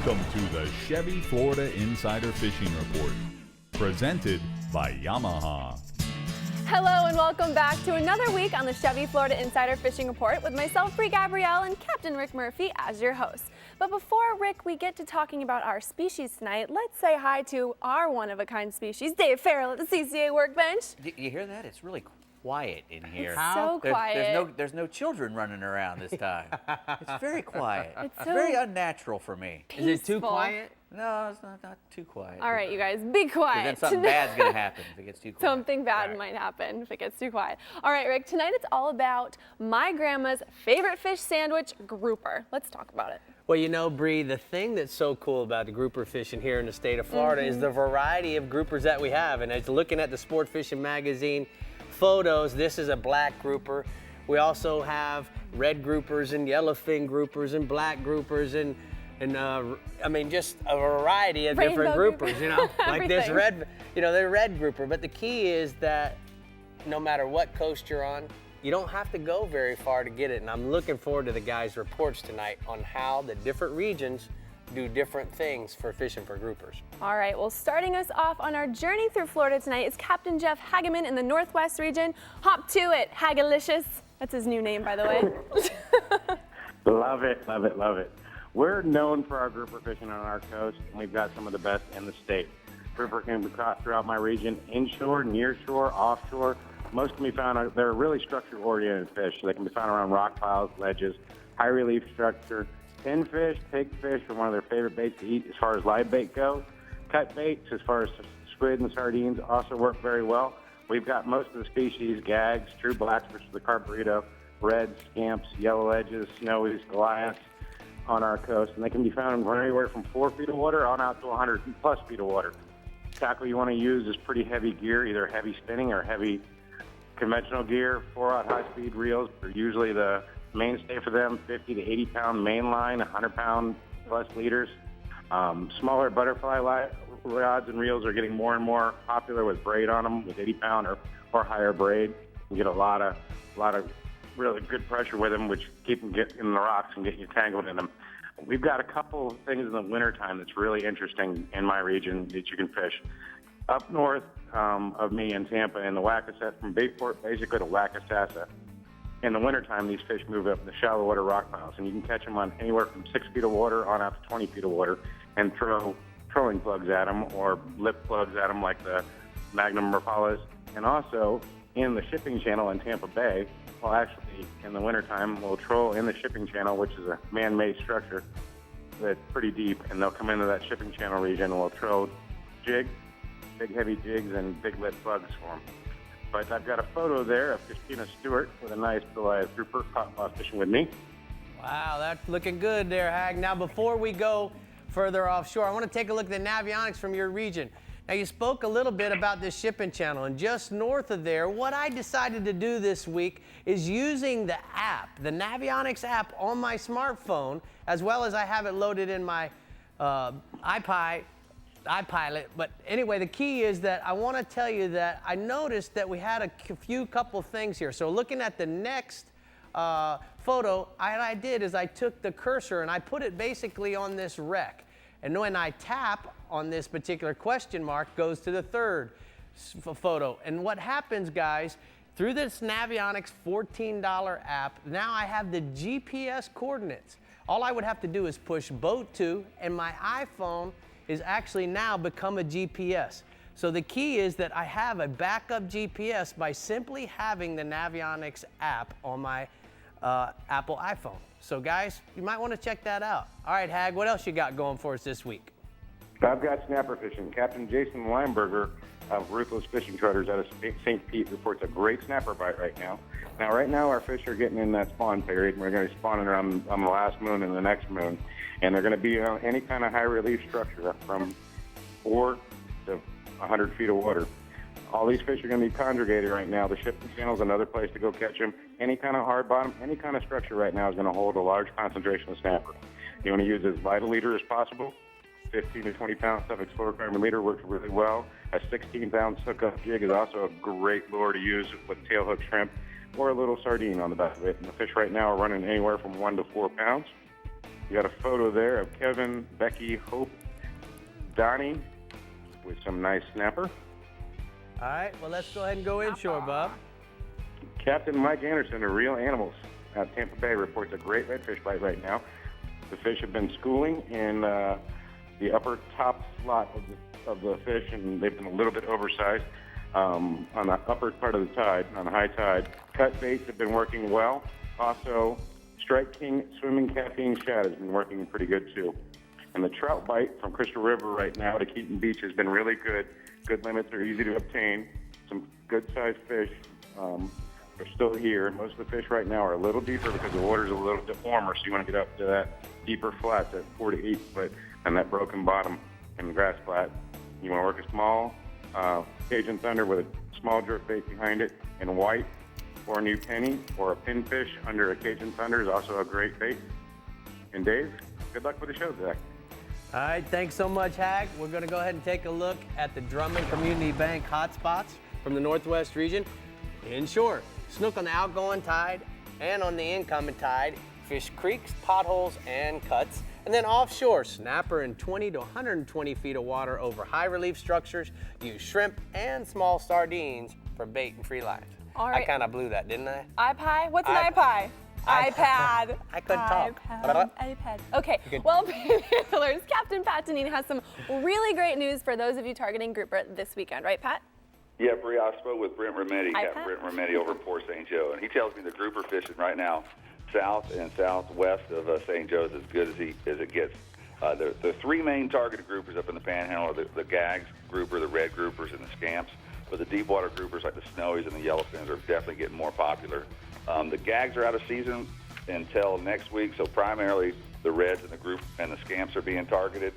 Welcome to the Chevy Florida Insider Fishing Report, presented by Yamaha. Hello and welcome back to another week on the Chevy Florida Insider Fishing Report with myself, Brie, Gabrielle, and Captain Rick Murphy as your host. But before, Rick, we get to talking about our species tonight, let's say hi to our one-of-a-kind species, Dave Ferrell at the CCA workbench. You hear that? It's really quiet in here. It's so quiet. There's no children running around this time. It's very quiet. It's It's very unnatural for me. peaceful. Is it too quiet? No, it's not too quiet. All right, you guys, be quiet. Then something bad's going to happen if it gets too quiet. Something bad Right. might happen if it gets too quiet. All right, Rick, tonight it's all about my grandma's favorite fish sandwich, grouper. Let's talk about it. Well, you know, Bree, the thing that's so cool about the grouper fishing here in the state of Florida is the variety of groupers that we have. And as looking at the Sport Fishing Magazine photos, this is a black grouper. We also have red groupers and yellowfin groupers and black groupers and I mean, just a variety of different Rainbow groupers, you know, like this Everything. red, you know, they're red grouper. But the key is that no matter what coast you're on, you don't have to go very far to get it. And I'm looking forward to the guys' reports tonight on how the different regions do different things for fishing for groupers. All right, well, starting us off on our journey through Florida tonight is Captain Jeff Hageman in the Northwest region. Hop to it, Hagalicious. That's his new name, by the way. Love it, love it, love it. We're known for our grouper fishing on our coast, and we've got some of the best in the state. Grouper can be caught throughout my region, inshore, nearshore, offshore. Most can be found, they're really structure-oriented fish, so they can be found around rock piles, ledges, high relief structure. Pinfish, pigfish are one of their favorite baits to eat as far as live bait goes. Cut baits, as far as squid and sardines, also work very well. We've got most of the species, gags, true blacks, which is the carburito, reds, scamps, yellow edges, snowies, goliaths on our coast, and they can be found in anywhere from 4 feet of water on out to 100 plus feet of water. Tackle you want to use is pretty heavy gear, either heavy spinning or heavy conventional gear. 4-aught high-speed reels are usually the mainstay for them. 50 to 80-pound main line, 100-pound plus leaders. Smaller butterfly rods and reels are getting more and more popular with braid on them, with 80-pound or higher braid. You get a lot of really good pressure with them, which keep them get in the rocks and get you tangled in them. We've got a couple of things in the wintertime that's really interesting in my region that you can fish. Up north of me in Tampa, in the Wackasasa, from Bayport basically to Wackasasa, in the wintertime, these fish move up in the shallow water rock piles, and you can catch them on anywhere from 6 feet of water on out to 20 feet of water and throw trolling plugs at them or lip plugs at them like the Magnum Rapalas. And also in the shipping channel in Tampa Bay, well, actually in the wintertime, we'll troll in the shipping channel, which is a man-made structure that's pretty deep, and they'll come into that shipping channel region and we'll troll jigs, big heavy jigs and big lip plugs for them. But I've got a photo there of Christina Stewart with a nice Goliath grouper caught while fishing with me. Wow, that's looking good there, Hag. Now, before we go further offshore, I want to take a look at the navionics from your region. Now, you spoke a little bit about this shipping channel, and just north of there, what I decided to do this week is using the app, the Navionics app on my smartphone, as well as I have it loaded in my iPilot. But anyway, the key is that I want to tell you that I noticed that we had a couple things here. So looking at the next photo, what I did is I took the cursor and I put it basically on this wreck. And when I tap on this particular question mark, goes to the third photo. And what happens, guys, through this Navionics $14 app, now I have the GPS coordinates. All I would have to do is push boat to, and my iPhone is actually now become a GPS. So the key is that I have a backup GPS by simply having the Navionics app on my Apple iPhone. So guys, you might want to check that out. All right, Hag, what else you got going for us this week? I've got snapper fishing. Captain Jason Weinberger of Ruthless Fishing Traders out of St. Pete reports a great snapper bite right now. Right now our fish are getting in that spawn period. We're going to be spawning around on the last moon and the next moon. And they're going to be on any kind of high relief structure from 4 to 100 feet of water. All these fish are going to be conjugated right now. The shipping channel is another place to go catch them. Any kind of hard bottom, any kind of structure right now is going to hold a large concentration of snapper. You want to use as light a leader as possible. 15 to 20 pound Suffolk fluorocarbon leader works really well. A 16-pound suck-up jig is also a great lure to use with tailhook shrimp or a little sardine on the back of it. And the fish right now are running anywhere from 1 to 4 pounds. You got a photo there of Kevin, Becky, Hope, Donnie with some nice snapper. All right, well, let's go ahead and go inshore, Bub. Captain Mike Anderson of Real Animals out of Tampa Bay reports a great redfish bite right now. The fish have been schooling in the upper top slot of the fish, and they've been a little bit oversized on the upper part of the tide, on the high tide. Cut baits have been working well. Also, Strike King Swimming Caffeine Shad has been working pretty good too. And the trout bite from Crystal River right now to Keaton Beach has been really good. Good limits are easy to obtain. Some good-sized fish are still here. Most of the fish right now are a little deeper because the water's a little bit warmer, so you want to get up to that deeper flats at 4 to 8 foot and that broken bottom in the grass flat. You want to work a small Cajun Thunder with a small jerk bait behind it in white or a new penny or a pinfish under a Cajun Thunder is also a great bait. And Dave, good luck with the show today. All right, thanks so much, Hag. We're going to go ahead and take a look at the Drummond Community Bank hotspots from the Northwest region. Inshore, snook on the outgoing tide and on the incoming tide, fish creeks, potholes, and cuts. And then offshore, snapper in 20 to 120 feet of water over high relief structures. Use shrimp and small sardines for bait and free lines. All right. I kind of blew that, didn't I? iPie? What's an iPie? iPad. I couldn't talk. iPad. Okay, well, Panhandlers, Captain Pat Deneen has some really great news for those of you targeting grouper this weekend, right, Pat? Yeah, Brie, I spoke with Brent Rometty, Hi, Captain Pat. Brent Rometty over at Port St. Joe, and he tells me the grouper fishing right now, south and southwest of St. Joe, is as good as it gets. The three main targeted groupers up in the Panhandle are the gags grouper, the red groupers, and the scamps. But the deep water groupers like the snowies and the yellowfins are definitely getting more popular. The gags are out of season until next week, so primarily the reds and the scamps are being targeted.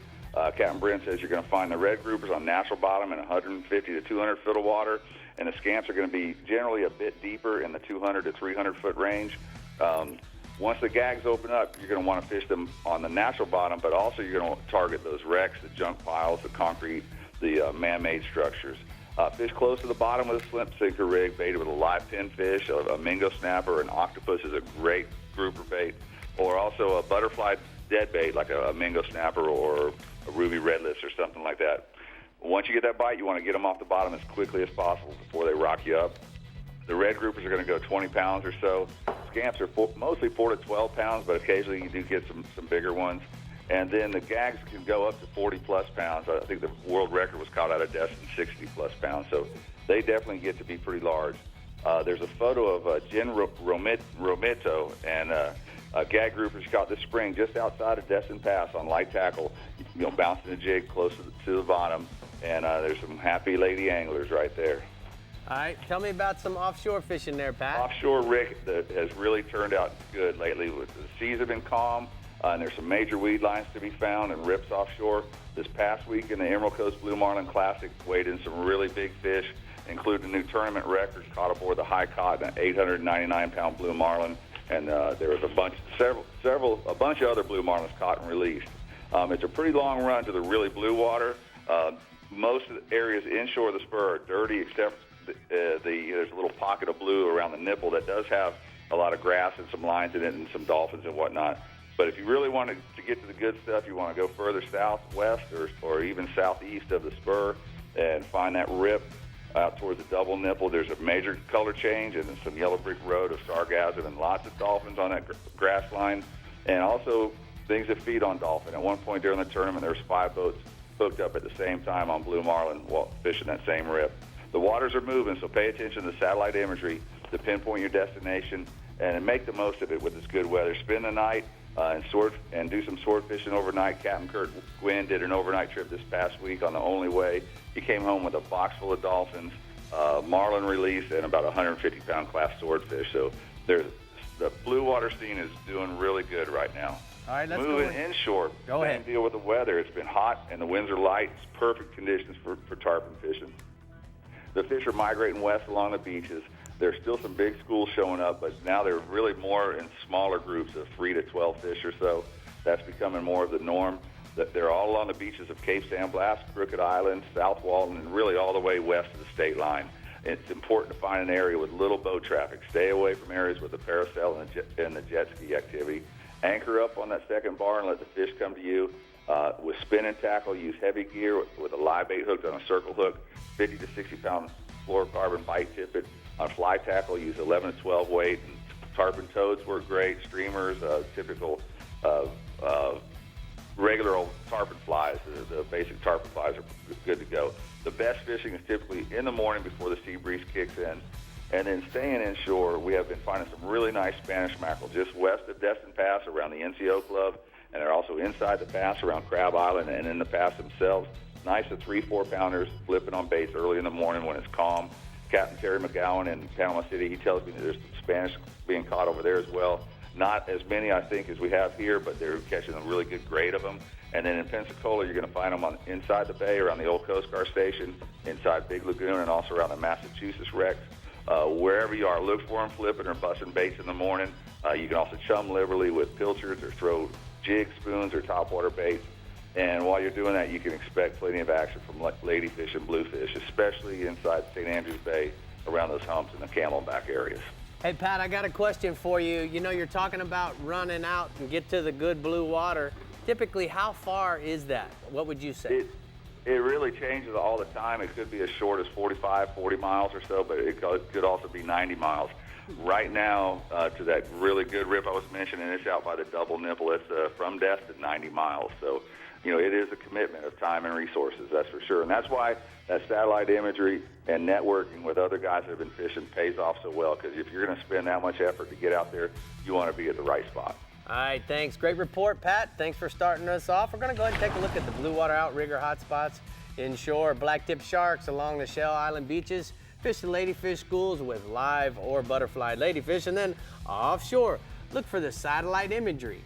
Captain Brent says you're going to find the red groupers on natural bottom in 150 to 200 foot of water, and the scamps are going to be generally a bit deeper in the 200 to 300 foot range. Once the gags open up, you're going to want to fish them on the natural bottom, but also you're going to target those wrecks, the junk piles, the concrete, the man-made structures. Fish close to the bottom with a slip sinker rig baited with a live pinfish, a mingo snapper, an octopus is a great grouper bait, or also a butterfly dead bait like a mingo snapper or a ruby redlist or something like that. Once you get that bite, you want to get them off the bottom as quickly as possible before they rock you up. The red groupers are going to go 20 pounds or so. Scamps are mostly 4 to 12 pounds, but occasionally you do get some bigger ones. And then the gags can go up to 40-plus pounds. I think the world record was caught out of Destin, 60-plus pounds. So they definitely get to be pretty large. There's a photo of Jen Romito and a gag grouper she caught this spring just outside of Destin Pass on light tackle, bouncing a jig close to the bottom. And there's some happy lady anglers right there. All right, tell me about some offshore fishing there, Pat. Offshore, Rick, that has really turned out good lately. The seas have been calm. And there's some major weed lines to be found and rips offshore. This past week in the Emerald Coast Blue Marlin Classic, weighed in some really big fish, including new tournament records caught aboard the High Cod, an 899-pound blue marlin, and there was a bunch of other blue marlins caught and released. It's a pretty long run to the really blue water. Most of the areas inshore of the spur are dirty, except there's a little pocket of blue around the nipple that does have a lot of grass and some lines in it and some dolphins and whatnot. But if you really want to get to the good stuff, you want to go further southwest or even southeast of the spur and find that rip out towards the double nipple. There's a major color change and some yellow brick road of sargassum and lots of dolphins on that grass line, and also things that feed on dolphin. At one point during the tournament, there was 5 boats hooked up at the same time on blue marlin while fishing that same rip. The waters are moving, so pay attention to the satellite imagery to pinpoint your destination and make the most of it with this good weather. Spend the night and do some sword fishing overnight. Captain Kurt Gwynn did an overnight trip this past week on the Only Way. He came home with a box full of dolphins, marlin release, and about 150-pound class swordfish. So the blue water scene is doing really good right now. All right, let's Moving inshore. Go ahead. Same deal with the weather. It's been hot and the winds are light. It's perfect conditions for tarpon fishing. The fish are migrating west along the beaches. There's still some big schools showing up, but now they're really more in smaller groups of 3 to 12 fish or so. That's becoming more of the norm. They're all along the beaches of Cape San Blas, Crooked Island, South Walton, and really all the way west of the state line. It's important to find an area with little boat traffic. Stay away from areas with the parasail and the jet ski activity. Anchor up on that second bar and let the fish come to you. With spinning tackle, use heavy gear with a live bait hooked on a circle hook, 50 to 60 pound fluorocarbon bite tippet. On fly tackle, use 11 to 12 weight. And tarpon toads work great. Streamers, typical regular old tarpon flies, the basic tarpon flies are good to go. The best fishing is typically in the morning before the sea breeze kicks in. And then staying inshore, we have been finding some really nice Spanish mackerel just west of Destin Pass around the NCO Club, and they're also inside the pass around Crab Island and in the pass themselves. Nice at 3-4 pounders flipping on baits early in the morning when it's calm. Captain Terry McGowan in Panama City, he tells me that there's some Spanish being caught over there as well. Not as many, I think, as we have here, but they're catching a really good grade of them. And then in Pensacola, you're going to find them inside the bay around the old Coast Guard station, inside Big Lagoon, and also around the Massachusetts wrecks. Wherever you are, look for them flipping or busting baits in the morning. You can also chum liberally with pilchards or throw jig spoons or topwater baits. And while you're doing that, you can expect plenty of action from ladyfish and bluefish, especially inside St. Andrews Bay around those humps in the Camelback areas. Hey, Pat, I got a question for you. You know, you're talking about running out and get to the good blue water. Typically, how far is that? What would you say? It really changes all the time. It could be as short as 45, 40 miles or so, but it could also be 90 miles. Right now, to that really good rip I was mentioning, it's out by the double nipple. It's from Destin, 90 miles. So, you know, it is a commitment of time and resources, that's for sure. And that's why that satellite imagery and networking with other guys that have been fishing pays off so well, because if you're going to spend that much effort to get out there, you want to be at the right spot. All right, thanks. Great report, Pat. Thanks for starting us off. We're going to go ahead and take a look at the blue water outrigger hotspots inshore. Blacktip sharks along the Shell Island beaches. Fish the ladyfish schools with live or butterfly ladyfish. And then offshore, look for the satellite imagery.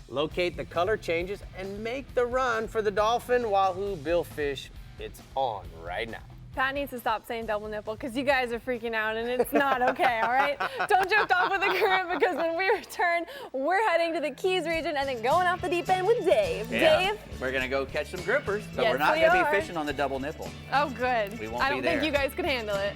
Locate the color changes and make the run for the dolphin wahoo billfish. It's on right now. Pat needs to stop saying double nipple because you guys are freaking out and it's not okay, all right? Don't drift off with the current because when we return, we're heading to the Keys region and then going off the deep end with Dave. Yeah. Dave? We're going to go catch some groupers, but Yes, we're not we going to are. be fishing on the double nipple. Oh, good. We won't I be don't think there. you guys could handle it.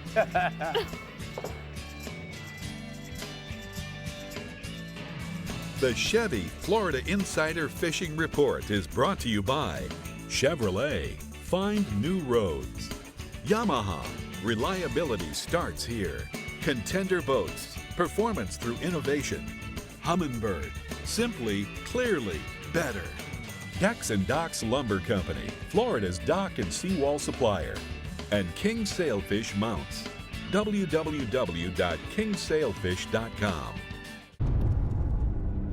The Chevy Florida Insider Fishing Report is brought to you by Chevrolet, find new roads. Yamaha, reliability starts here. Contender Boats, performance through innovation. Humminbird, simply, clearly, better. Decks and Docks Lumber Company, Florida's dock and seawall supplier. And King Sailfish Mounts, www.kingsailfish.com.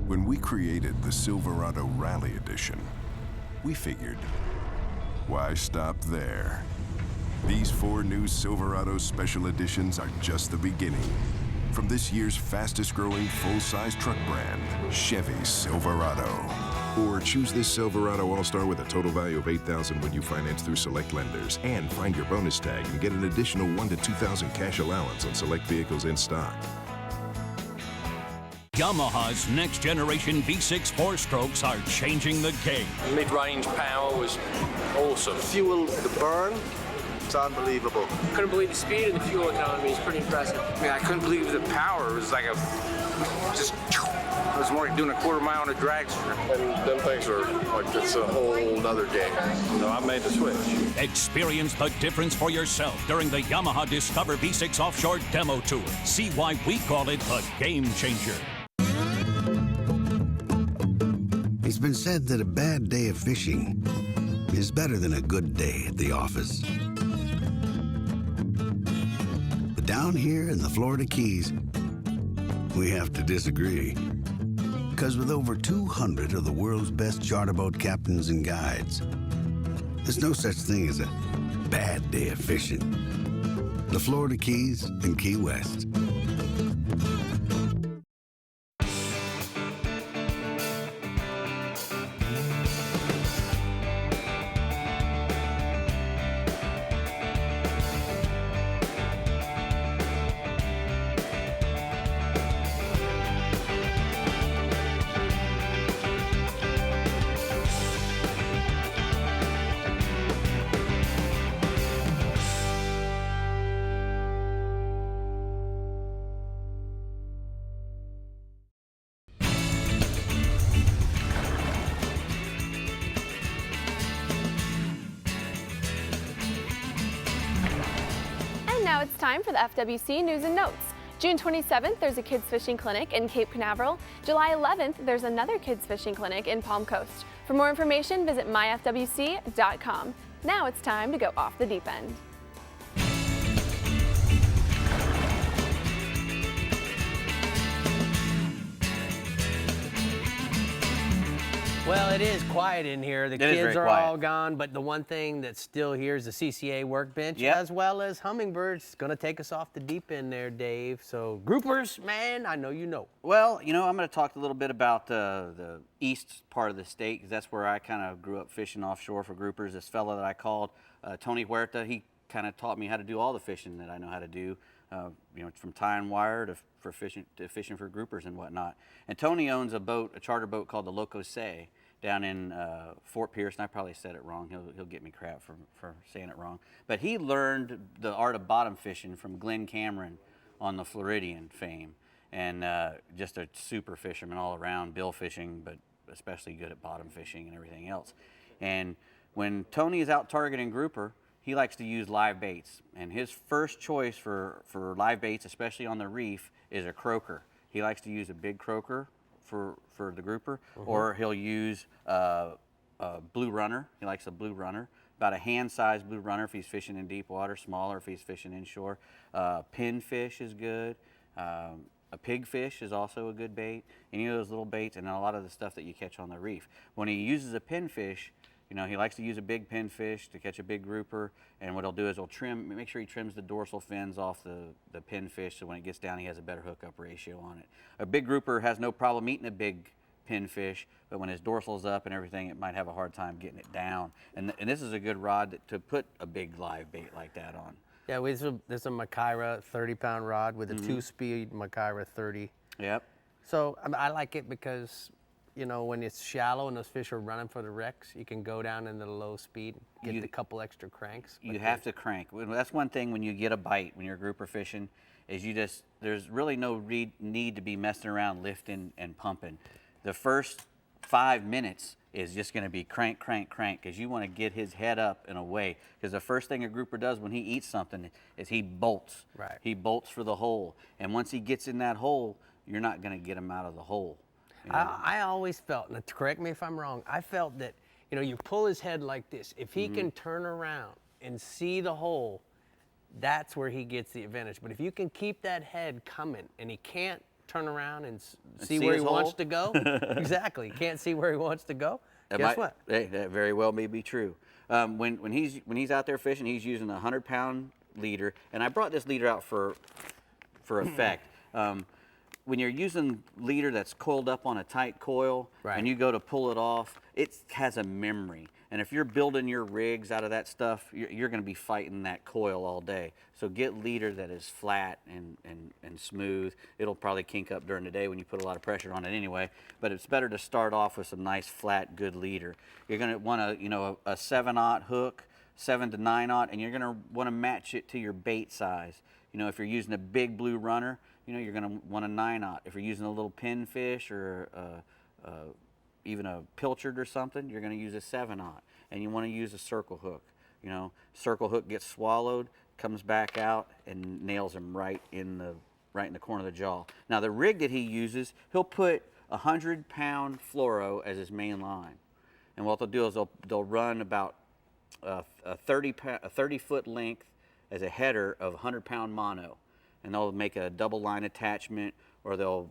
When we created the Silverado Rally Edition, we figured, why stop there? These 4 new Silverado Special Editions are just the beginning. From this year's fastest-growing full-size truck brand, Chevy Silverado. Or choose this Silverado All-Star with a total value of $8,000 when you finance through select lenders. And find your bonus tag and get an additional $1,000 to $2,000 cash allowance on select vehicles in stock. Yamaha's next-generation V6 4-strokes are changing the game. Mid-range power was awesome. Fuel, the burn, it's unbelievable. Couldn't believe the speed and the fuel economy is pretty impressive. Yeah, I couldn't believe the power. It was like it was more like doing a quarter mile on a dragster. And them things are like, it's a whole nother game. So I made the switch. Experience the difference for yourself during the Yamaha Discover V6 Offshore Demo Tour. See why we call it the Game Changer. It's been said that a bad day of fishing is better than a good day at the office. But down here in the Florida Keys, we have to disagree. Because with over 200 of the world's best charter boat captains and guides, there's no such thing as a bad day of fishing. The Florida Keys and Key West. now it's time for the FWC News and Notes. June 27th, there's a kids fishing clinic in Cape Canaveral. July 11th, there's another kids fishing clinic in Palm Coast. For more information, visit myfwc.com. Now it's time to go off the deep end. Well, it is quiet in here. The kids are all gone, but the one thing that's still here is the CCA workbench, as well as hummingbirds. It's going to take us off the deep end there, Dave. So, groupers, man, I know you know. Well, you know, I'm going to talk a little bit about the east part of the state, because that's where I kind of grew up fishing offshore for groupers. This fella that I called Tony Huerta, he kind of taught me how to do all the fishing that I know how to do. You know, from tying wire to fishing for groupers and whatnot. And Tony owns a boat, a charter boat called the Loco Say, down in Fort Pierce, and I probably said it wrong. He'll get me crap for saying it wrong. But he learned the art of bottom fishing from Glenn Cameron on the Floridian fame, and just a super fisherman all around, bill fishing, but especially good at bottom fishing and everything else. And when Tony is out targeting grouper, he likes to use live baits, and his first choice for live baits, especially on the reef, is a croaker. He likes to use a big croaker for the grouper, or he'll use a blue runner. He likes a blue runner, about a hand-sized blue runner if he's fishing in deep water, smaller if he's fishing inshore. Pinfish is good. A pigfish is also a good bait. Any of those little baits, and a lot of the stuff that you catch on the reef. When he uses a pinfish, you know, he likes to use a big pinfish to catch a big grouper, and what he'll do is he'll make sure he trims the dorsal fins off the pinfish, so when it gets down, he has a better hookup ratio on it. A big grouper has no problem eating a big pinfish, but when his dorsal's up and everything, it might have a hard time getting it down. And this is a good rod to put a big live bait like that on. Yeah, there's a Macaira 30-pound rod with a 2-speed Macaira 30. Yep. So I like it because, you know, when it's shallow and those fish are running for the wrecks, you can go down into the low speed and get a couple extra cranks. You have to crank. That's one thing when you get a bite, when you're grouper fishing, is there's really no need to be messing around lifting and pumping. The first 5 minutes is just going to be crank, crank, crank, because you want to get his head up and away. Because the first thing a grouper does when he eats something is he bolts. Right. He bolts for the hole. And once he gets in that hole, you're not going to get him out of the hole. You know? I always felt, and correct me if I'm wrong, I felt that, you know, you pull his head like this. If he can turn around and see the hole, that's where he gets the advantage. But if you can keep that head coming and he can't turn around and see where he wants to go, exactly, can't see where he wants to go, guess what? Hey, that very well may be true. When he's out there fishing, he's using a 100-pound leader, and I brought this leader out for effect. When you're using leader that's coiled up on a tight coil, and you go to pull it off, it has a memory. And if you're building your rigs out of that stuff, you're going to be fighting that coil all day. So get leader that is flat and smooth. It'll probably kink up during the day when you put a lot of pressure on it anyway, but it's better to start off with some nice, flat, good leader. You're going to want a 7/0 hook, 7 to 9/0, and you're going to want to match it to your bait size. You know, if you're using a big blue runner, you know, you're going to want a 9/0. If you're using a little pinfish or even a pilchard or something, you're going to use a 7/0. And you want to use a circle hook. You know, circle hook gets swallowed, comes back out, and nails him right in the corner of the jaw. Now the rig that he uses, he'll put a 100-pound fluoro as his main line. And what they'll do is they'll run about a 30-foot length as a header of 100-pound mono. And they'll make a double line attachment, or they'll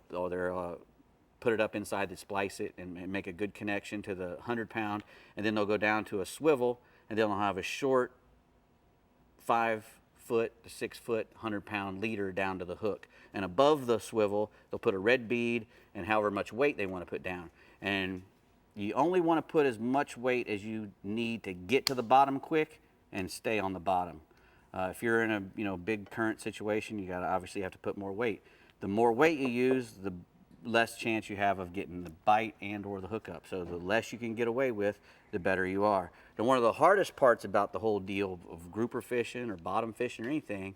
put it up inside to splice it and make a good connection to the 100-pound, and then they'll go down to a swivel, and then they'll have a short 5-foot to 6-foot 100-pound leader down to the hook. And above the swivel, they'll put a red bead and however much weight they want to put down. And you only want to put as much weight as you need to get to the bottom quick and stay on the bottom. If you're in a big current situation, you gotta obviously have to put more weight. The more weight you use, the less chance you have of getting the bite and or the hookup. So the less you can get away with, the better you are. And one of the hardest parts about the whole deal of grouper fishing or bottom fishing or anything,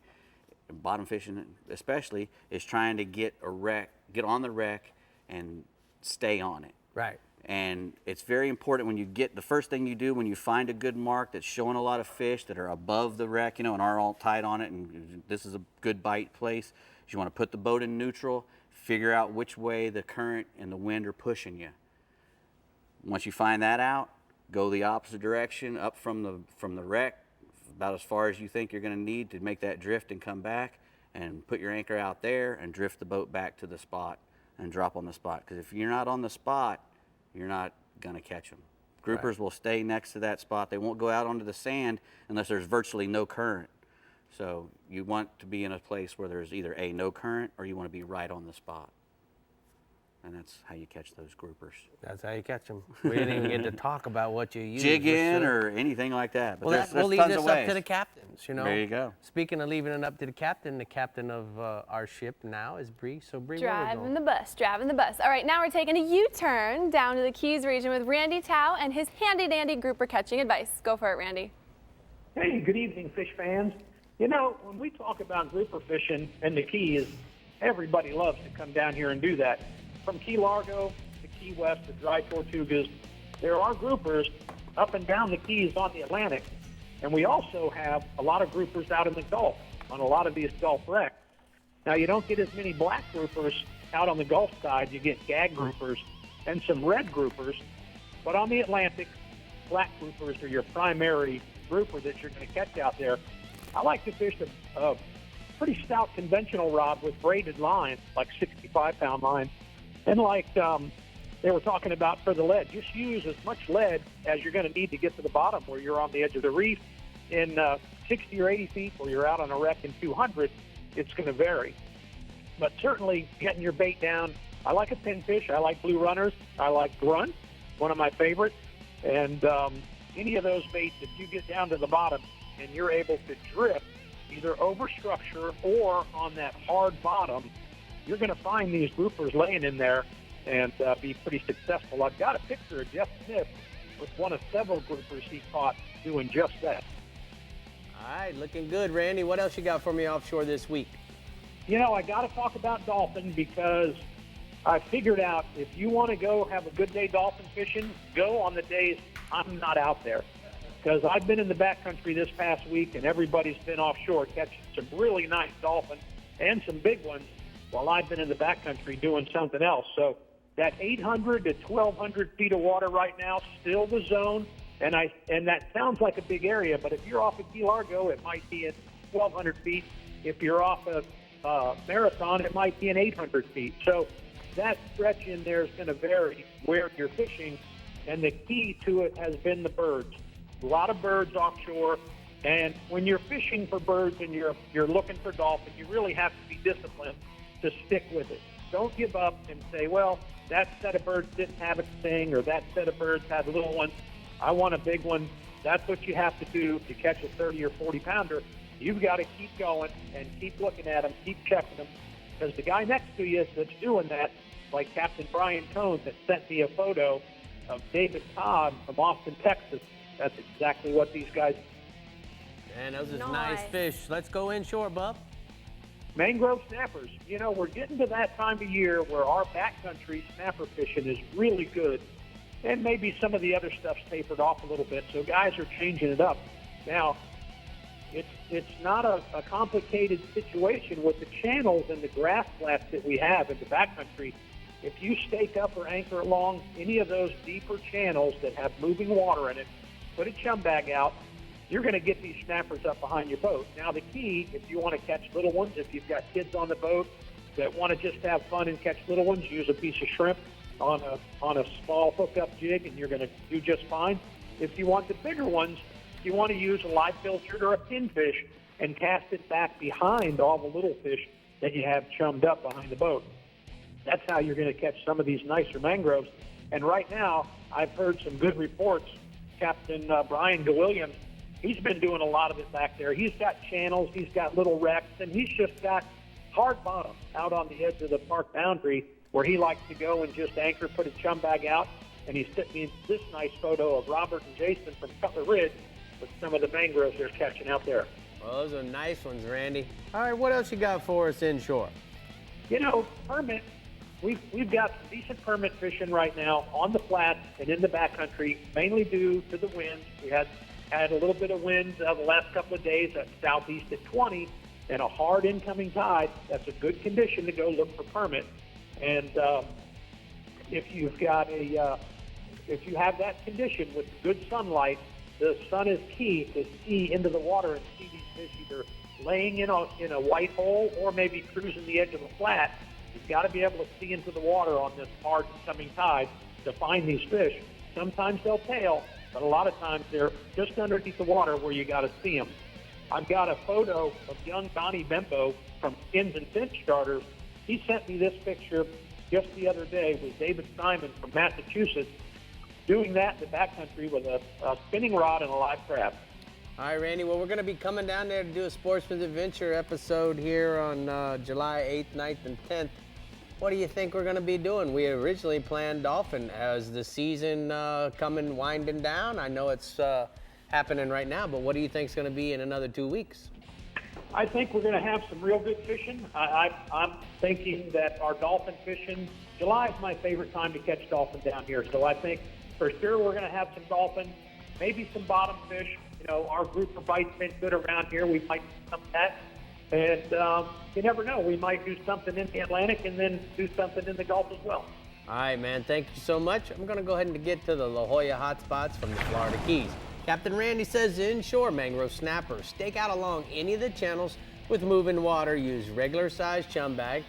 bottom fishing especially, is trying to get on the wreck and stay on it. Right. And it's very important when you get, the first thing you do when you find a good mark that's showing a lot of fish that are above the wreck, you know, and are all tight on it, and this is a good bite place, is you want to put the boat in neutral, figure out which way the current and the wind are pushing you. Once you find that out, go the opposite direction up from the wreck, about as far as you think you're going to need to make that drift and come back, and put your anchor out there and drift the boat back to the spot and drop on the spot. Because if you're not on the spot, you're not going to catch them. Groupers will stay next to that spot. They won't go out onto the sand unless there's virtually no current. So you want to be in a place where there's either A, no current, or you want to be right on the spot. And that's how you catch those groupers. That's how you catch them. We didn't even get to talk about what you use. Jig in or anything like that. But Well, we'll leave this up to the captains, you know. There you go. Speaking of leaving it up to the captain of our ship now is Brie. So Brie, driving the bus. All right, now we're taking a U-turn down to the Keys region with Randy Tao and his handy-dandy grouper catching advice. Go for it, Randy. Hey, good evening, fish fans. You know, when we talk about grouper fishing in the Keys, everybody loves to come down here and do that. From Key Largo to Key West to Dry Tortugas, there are groupers up and down the Keys on the Atlantic, and we also have a lot of groupers out in the Gulf on a lot of these Gulf wrecks. Now, you don't get as many black groupers out on the Gulf side. You get gag groupers and some red groupers, but on the Atlantic, black groupers are your primary grouper that you're going to catch out there. I like to fish a pretty stout conventional rod with braided line, like 65-pound line. And like they were talking about for the lead, just use as much lead as you're going to need to get to the bottom where you're on the edge of the reef. In 60 or 80 feet where you're out on a wreck in 200, it's going to vary. But certainly getting your bait down, I like a pinfish. I like blue runners. I like grunt, one of my favorites. And any of those baits, if you get down to the bottom and you're able to drift either over structure or on that hard bottom, you're going to find these groupers laying in there and be pretty successful. I've got a picture of Jeff Smith with one of several groupers he caught doing just that. All right, looking good, Randy. What else you got for me offshore this week? You know, I got to talk about dolphin because I figured out if you want to go have a good day dolphin fishing, go on the days I'm not out there. Because I've been in the backcountry this past week and everybody's been offshore catching some really nice dolphin and some big ones, while I've been in the backcountry doing something else. So that 800 to 1,200 feet of water right now, still the zone, and that sounds like a big area, but if you're off of Key Largo, it might be at 1,200 feet. If you're off of Marathon, it might be in 800 feet. So that stretch in there is going to vary where you're fishing, and the key to it has been the birds. A lot of birds offshore, and when you're fishing for birds and you're looking for dolphin, you really have to be disciplined to stick with it. Don't give up and say, well, that set of birds didn't have a sting, or that set of birds had little ones. I want a big one. That's what you have to do to catch a 30 or 40 pounder. You've got to keep going and keep looking at them, keep checking them, because the guy next to you that's doing that, like Captain Brian Cohn that sent me a photo of David Todd from Austin, Texas, that's exactly what these guys do. Man, those are nice fish. Let's go inshore, bub. Mangrove snappers. You know, we're getting to that time of year where our backcountry snapper fishing is really good, and maybe some of the other stuff's tapered off a little bit, so guys are changing it up. Now, it's not a complicated situation with the channels and the grass flats that we have in the backcountry. If you stake up or anchor along any of those deeper channels that have moving water in it, put a chum bag out, you're going to get these snappers up behind your boat. Now, the key, if you want to catch little ones, if you've got kids on the boat that want to just have fun and catch little ones, use a piece of shrimp on a small hookup jig, and you're going to do just fine. If you want the bigger ones, you want to use a live filtered or a pinfish and cast it back behind all the little fish that you have chummed up behind the boat. That's how you're going to catch some of these nicer mangroves. And right now, I've heard some good reports. Captain Brian DeWilliams, he's been doing a lot of it back there. He's got channels, he's got little wrecks, and he's just got hard bottom out on the edge of the park boundary where he likes to go and just anchor, put a chum bag out, and he sent me this nice photo of Robert and Jason from Cutler Ridge with some of the mangroves they're catching out there. Well, those are nice ones, Randy. All right, what else you got for us inshore? You know, permit we've got some decent permit fishing right now on the flats and in the backcountry, mainly due to the winds. We had a little bit of wind the last couple of days at southeast at 20 and a hard incoming tide. That's a good condition to go look for permit. And if you have that condition with good sunlight, the sun is key to see into the water and see these fish either laying in a white hole or maybe cruising the edge of the flat. You've got to be able to see into the water on this hard incoming tide to find these fish. Sometimes they'll tail, but a lot of times they're just underneath the water where you got to see them. I've got a photo of young Donnie Bembo from Skins and Finch Starters. He sent me this picture just the other day with David Simon from Massachusetts doing that in the backcountry with a spinning rod and a live crab. All right, Randy, well, we're going to be coming down there to do a Sportsman's Adventure episode here on July 8th, 9th, and 10th. What do you think we're going to be doing? We originally planned dolphin. As the season winding down, I know it's happening right now, but what do you think is going to be in another 2 weeks? I think we're going to have some real good fishing. I'm thinking that our dolphin fishing, July is my favorite time to catch dolphin down here. So I think for sure we're going to have some dolphin, maybe some bottom fish. You know, our grouper bite's been good around here. We might do some of that. And you never know. We might do something in the Atlantic and then do something in the Gulf as well. All right, man. Thank you so much. I'm going to go ahead and get to the La Jolla hotspots from the Florida Keys. Captain Randy says inshore mangrove snapper. Stake out along any of the channels with moving water. Use regular size chum bag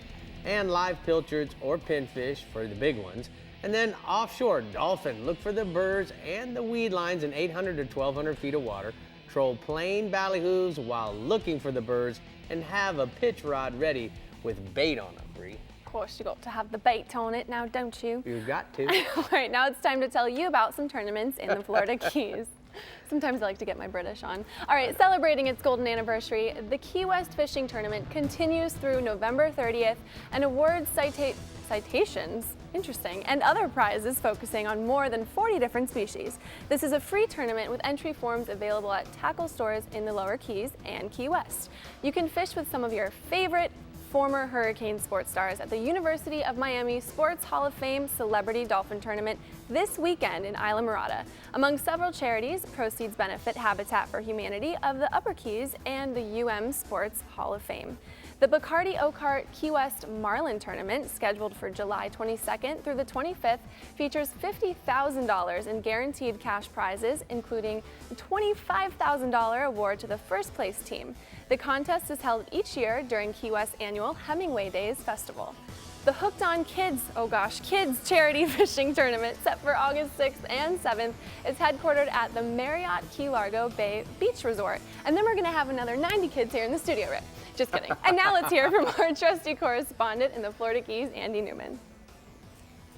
and live pilchards or pinfish for the big ones. And then offshore dolphin. Look for the birds and the weed lines in 800 to 1,200 feet of water. Troll plain ballyhoos while looking for the birds and have a pitch rod ready with bait on them, Brie. Of course, you got to have the bait on it now, don't you? You got to. All right, now it's time to tell you about some tournaments in the Florida Keys. Sometimes I like to get my British on. All right, celebrating its golden anniversary, the Key West Fishing Tournament continues through November 30th and awards citations, interesting, and other prizes focusing on more than 40 different species. This is a free tournament with entry forms available at tackle stores in the Lower Keys and Key West. You can fish with some of your favorite former Hurricane sports stars at the University of Miami Sports Hall of Fame Celebrity Dolphin Tournament this weekend in Isla Mirada. Among several charities, proceeds benefit Habitat for Humanity of the Upper Keys and the UM Sports Hall of Fame. The Bacardi Oakart Key West Marlin Tournament, scheduled for July 22nd through the 25th, features $50,000 in guaranteed cash prizes, including a $25,000 award to the first place team. The contest is held each year during Key West's annual Hemingway Days Festival. The Hooked on Kids, Kids Charity Fishing Tournament, set for August 6th and 7th, is headquartered at the Marriott Key Largo Bay Beach Resort. And then we're going to have another 90 kids here in the studio, Rick. Just kidding. And now let's hear from our trusty correspondent in the Florida Keys, Andy Newman.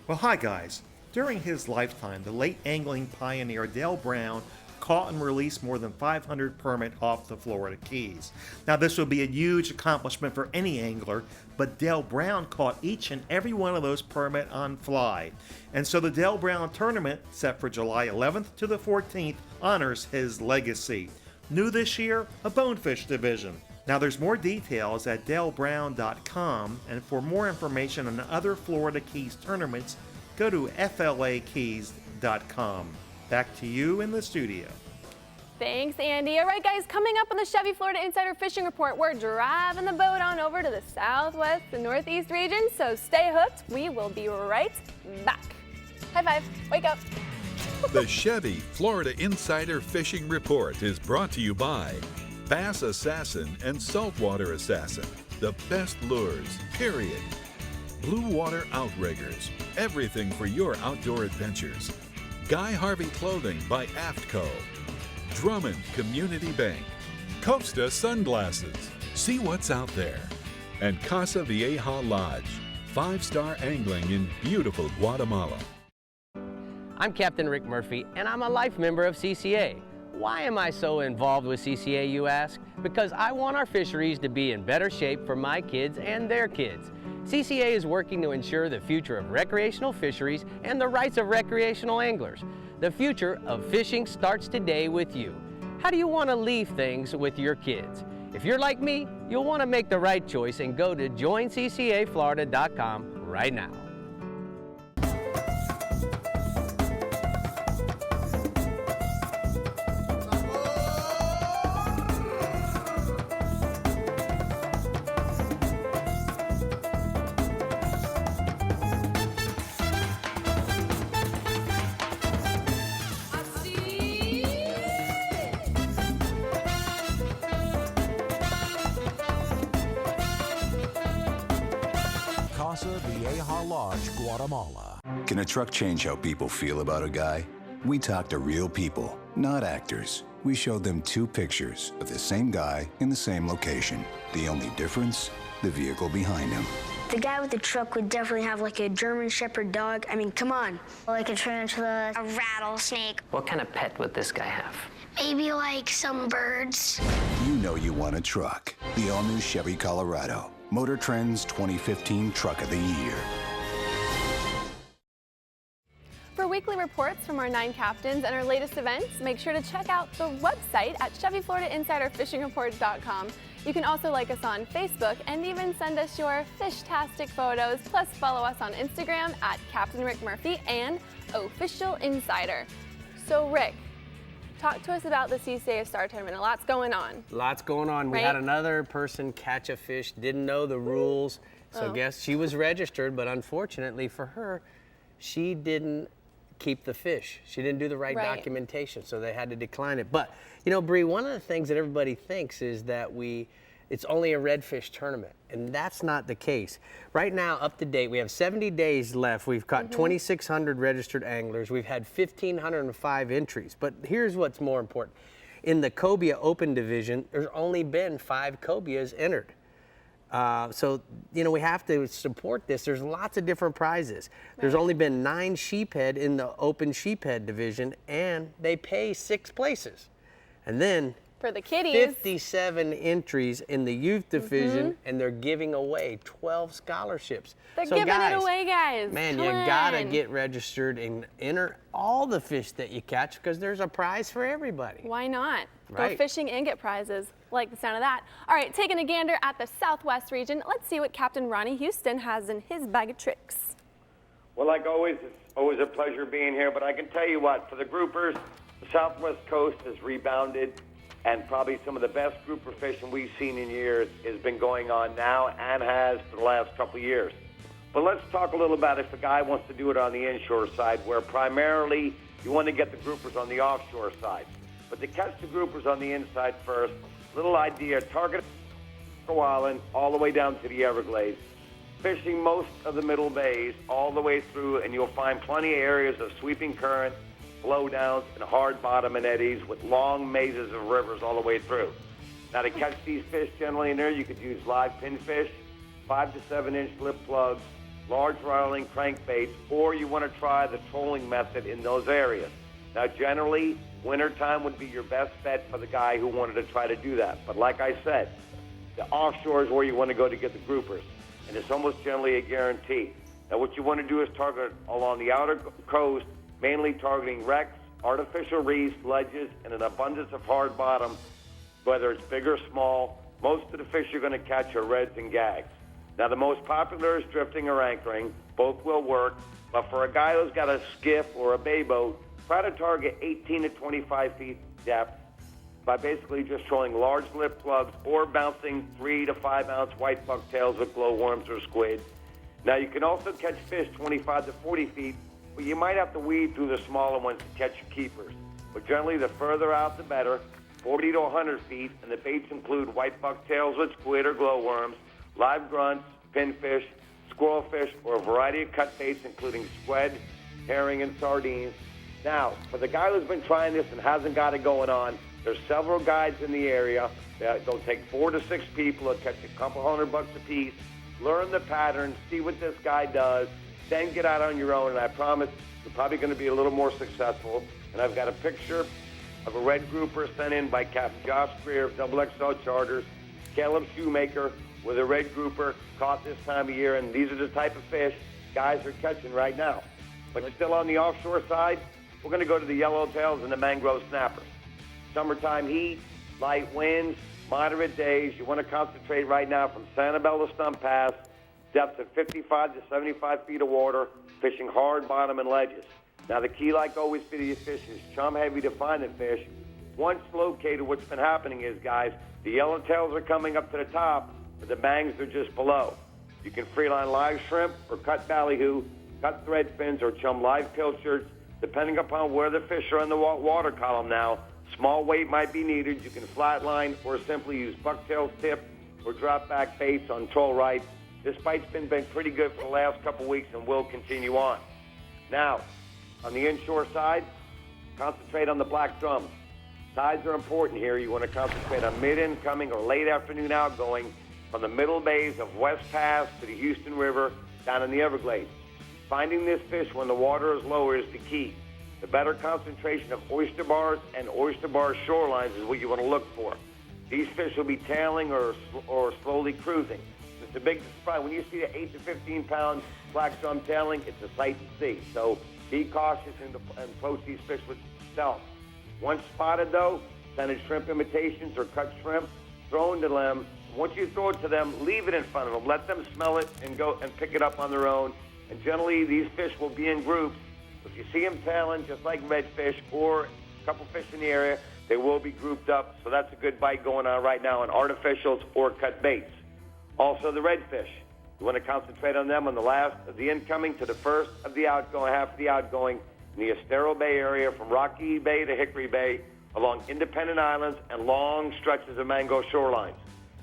Well, hi guys. During his lifetime, the late angling pioneer Dale Brown caught and released more than 500 permit off the Florida Keys. Now, this would be a huge accomplishment for any angler, but Dale Brown caught each and every one of those permit on fly. And so the Dale Brown tournament, set for July 11th to the 14th, honors his legacy. New this year, a bonefish division. Now, there's more details at dalebrown.com, and for more information on other Florida Keys tournaments, go to flakeys.com. Back to you in the studio. Thanks, Andy. All right, guys, coming up on the Chevy Florida Insider Fishing Report, we're driving the boat on over to the southwest and northeast region, so stay hooked. We will be right back. High five. Wake up. The Chevy Florida Insider Fishing Report is brought to you by Bass Assassin and Saltwater Assassin, the best lures, period. Blue Water Outriggers, everything for your outdoor adventures. Guy Harvey Clothing by AFTCO. Drummond Community Bank. Costa Sunglasses. See what's out there. And Casa Vieja Lodge. 5-star angling in beautiful Guatemala. I'm Captain Rick Murphy, and I'm a life member of CCA. Why am I so involved with CCA, you ask? Because I want our fisheries to be in better shape for my kids and their kids. CCA is working to ensure the future of recreational fisheries and the rights of recreational anglers. The future of fishing starts today with you. How do you want to leave things with your kids? If you're like me, you'll want to make the right choice and go to joinccaflorida.com right now. Plaza Vieja Lodge, Guatemala. Can a truck change how people feel about a guy? We talk to real people, not actors. We showed them 2 pictures of the same guy in the same location. The only difference? The vehicle behind him. The guy with the truck would definitely have like a German Shepherd dog. I mean, come on. Like a tarantula, a rattlesnake. What kind of pet would this guy have? Maybe like some birds. You know you want a truck. The all-new Chevy Colorado. Motor Trend's 2015 Truck of the Year. For weekly reports from our 9 captains and our latest events, make sure to check out the website at ChevyFloridaInsiderFishingReport.com. You can also like us on Facebook and even send us your fish-tastic photos. Plus, follow us on Instagram at Captain Rick Murphy and Official Insider. So, Rick, talk to us about the CCA Star Tournament. A lot's going on. Lots going on. We had another person catch a fish, didn't know the rules. So guess she was registered, but unfortunately for her, she didn't keep the fish. She didn't do the right documentation, so they had to decline it. But, you know, Brie, one of the things that everybody thinks is that it's only a redfish tournament, and that's not the case. Right now, up to date, we have 70 days left. We've caught 2,600 registered anglers. We've had 1,505 entries. But here's what's more important. In the cobia open division, there's only been 5 cobias entered. So, you know, we have to support this. There's lots of different prizes. There's only been 9 sheephead in the open sheephead division, and they pay 6 places. And then for the kiddies, 57 entries in the youth division, and they're giving away 12 scholarships. They're giving it away, guys. Man, you gotta get registered and enter all the fish that you catch because there's a prize for everybody. Why not? Right. Go fishing and get prizes. Like the sound of that. All right, taking a gander at the Southwest region, let's see what Captain Ronnie Houston has in his bag of tricks. Well, like always, it's always a pleasure being here, but I can tell you what, for the groupers, the Southwest coast has rebounded, and probably some of the best grouper fishing we've seen in years has been going on now and has for the last couple of years. But let's talk a little about if a guy wants to do it on the inshore side, where primarily you want to get the groupers on the offshore side. But to catch the groupers on the inside first, little idea, target Island all the way down to the Everglades, fishing most of the middle bays all the way through, and you'll find plenty of areas of sweeping current, blowdowns, and hard bottom and eddies with long mazes of rivers all the way through. Now, to catch these fish generally in there, you could use live pinfish, 5 to 7 inch lip plugs, large rattling crankbaits, or you want to try the trolling method in those areas. Now, generally, wintertime would be your best bet for the guy who wanted to try to do that. But like I said, the offshore is where you want to go to get the groupers, and it's almost generally a guarantee. Now, what you want to do is target along the outer coast, mainly targeting wrecks, artificial reefs, ledges, and an abundance of hard bottom, whether it's big or small. Most of the fish you're going to catch are reds and gags. Now, the most popular is drifting or anchoring. Both will work, but for a guy who's got a skiff or a bay boat, try to target 18 to 25 feet depth by basically just trolling large lip plugs or bouncing 3 to 5 ounce white bucktails with glowworms or squid. Now, you can also catch fish 25 to 40 feet, but you might have to weed through the smaller ones to catch your keepers. But generally, the further out, the better, 40 to 100 feet, and the baits include white bucktails with squid or glowworms, live grunts, pinfish, squirrelfish, or a variety of cut baits, including squid, herring, and sardines. Now, for the guy who's been trying this and hasn't got it going on, there's several guides in the area. They'll take 4 to 6 people. They'll catch a couple $100 a piece, learn the pattern, see what this guy does, then get out on your own, and I promise you're probably going to be a little more successful. And I've got a picture of a red grouper sent in by Captain Josh Greer of XXL Charters, Caleb Shoemaker with a red grouper caught this time of year, and these are the type of fish guys are catching right now. But still on the offshore side, we're going to go to the yellowtails and the mangrove snappers. Summertime heat, light winds, moderate days. You want to concentrate right now from Sanibel to Stump Pass, depths of 55 to 75 feet of water, fishing hard bottom and ledges. Now, the key, like always for these fish, is chum heavy to find the fish. Once located, what's been happening is, guys, the yellowtails are coming up to the top, but the bangs are just below. You can freeline live shrimp or cut ballyhoo, cut thread fins, or chum live pilchards, depending upon where the fish are in the water column now. Small weight might be needed. You can flatline or simply use bucktails tip or drop back baits on troll rights This bite's been pretty good for the last couple weeks and will continue on. Now, on the inshore side, concentrate on the black drums. Tides are important here. You want to concentrate on mid-incoming or late afternoon outgoing from the middle bays of West Pass to the Houston River down in the Everglades. Finding this fish when the water is lower is the key. The better concentration of oyster bars and oyster bar shorelines is what you want to look for. These fish will be tailing or slowly cruising. It's a big surprise. When you see an 8 to 15 pound black drum tailing, it's a sight to see. So be cautious and approach these fish with stealth. Once spotted, though, scented shrimp imitations or cut shrimp, throw into them. Once you throw it to them, leave it in front of them. Let them smell it and go and pick it up on their own. And generally, these fish will be in groups. If you see them tailing, just like redfish or a couple fish in the area, they will be grouped up. So that's a good bite going on right now on artificials or cut baits. Also, the redfish. You want to concentrate on them on the last of the incoming to the first of the outgoing, half of the outgoing, in the Estero Bay area from Rocky Bay to Hickory Bay, along independent islands and long stretches of mango shorelines.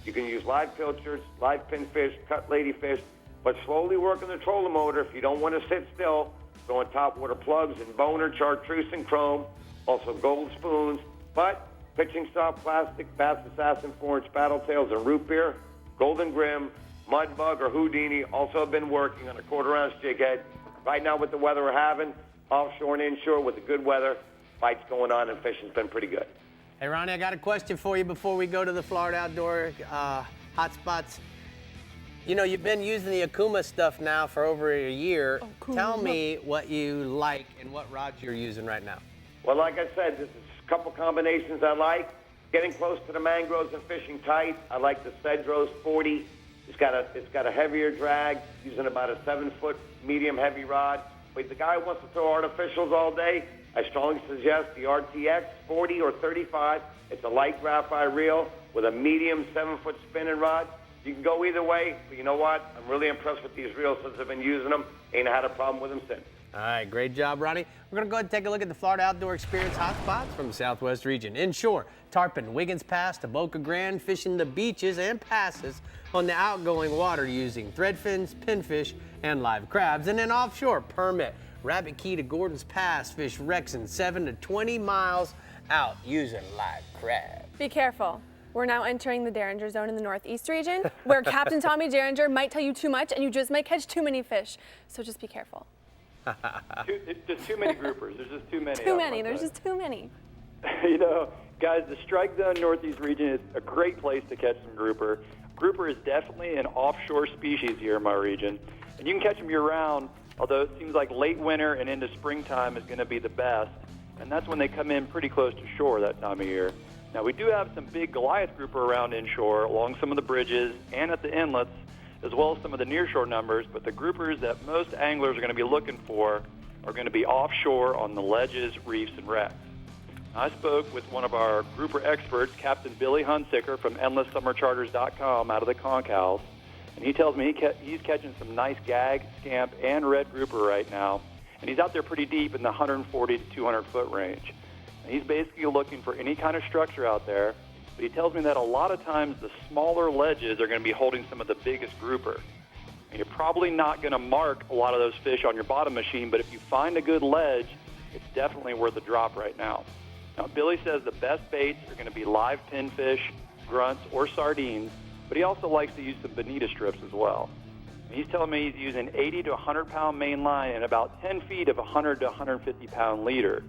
You can use live pilchards, live pinfish, cut ladyfish, but slowly work on the trolling motor if you don't want to sit still. Throw in topwater plugs and boner, chartreuse, and chrome, also gold spoons, but pitching soft plastic, bass assassin 4-inch paddle tails and root beer, golden grim, mud bug, or Houdini also have been working on a quarter-ounce jig head. Right now with the weather we're having, offshore and inshore with the good weather, bites going on and fishing's been pretty good. Hey, Ronnie, I got a question for you before we go to the Florida Outdoor hotspots. You know, you've been using the Akuma stuff now for over a year. Tell me what you like and what rods you're using right now. Well, like I said, this is a couple combinations I like. Getting close to the mangroves and fishing tight, I like the Cedros 40. It's got a heavier drag, using about a 7-foot medium heavy rod. But the guy who wants to throw artificials all day, I strongly suggest the RTX 40 or 35. It's a light graphite reel with a medium 7-foot spinning rod. You can go either way, but you know what? I'm really impressed with these reels since I've been using them. Ain't had a problem with them since. All right, great job, Ronnie. We're going to go ahead and take a look at the Florida Outdoor Experience hotspots from the Southwest region. Inshore, Tarpon, Wiggins Pass to Boca Grande, fishing the beaches and passes on the outgoing water using threadfins, pinfish, and live crabs. And then offshore, Permit, Rabbit Key to Gordon's Pass, fish Rexon 7 to 20 miles out using live crab. Be careful. We're now entering the Derringer Zone in the Northeast region, where Captain Tommy Derringer might tell you too much and you just might catch too many fish. So just be careful. There's too many groupers. There's just too many. Too many. There's just too many. You know, guys, the Strike Zone Northeast region is a great place to catch some grouper. Grouper is definitely an offshore species here in my region, and you can catch them year-round, although it seems like late winter and into springtime is going to be the best, and that's when they come in pretty close to shore that time of year. Now, we do have some big Goliath grouper around inshore along some of the bridges and at the inlets, as well as some of the nearshore numbers, but the groupers that most anglers are going to be looking for are going to be offshore on the ledges, reefs, and wrecks. I spoke with one of our grouper experts, Captain Billy Hunsicker from EndlessSummerCharters.com out of the Conch House, and he tells me he's catching some nice gag, scamp, and red grouper right now, and he's out there pretty deep in the 140 to 200 foot range. And he's basically looking for any kind of structure out there, but he tells me that a lot of times the smaller ledges are going to be holding some of the biggest grouper. And you're probably not going to mark a lot of those fish on your bottom machine, but if you find a good ledge, it's definitely worth a drop right now. Now, Billy says the best baits are going to be live pinfish, grunts, or sardines, but he also likes to use some bonita strips as well. And he's telling me he's using 80 to 100-pound main line and about 10 feet of 100 to 150-pound leader.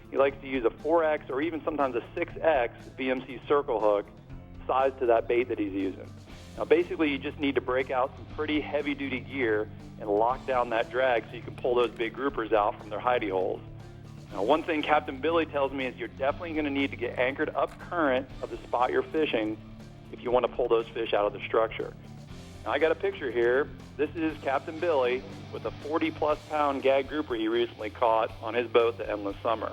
He likes to use a 4X or even sometimes a 6X BMC circle hook sized to that bait that he's using. Now, basically, you just need to break out some pretty heavy-duty gear and lock down that drag so you can pull those big groupers out from their hidey holes. Now, one thing Captain Billy tells me is you're definitely going to need to get anchored up current of the spot you're fishing if you want to pull those fish out of the structure. Now, I got a picture here. This is Captain Billy with a 40-plus pound gag grouper he recently caught on his boat, the Endless Summer.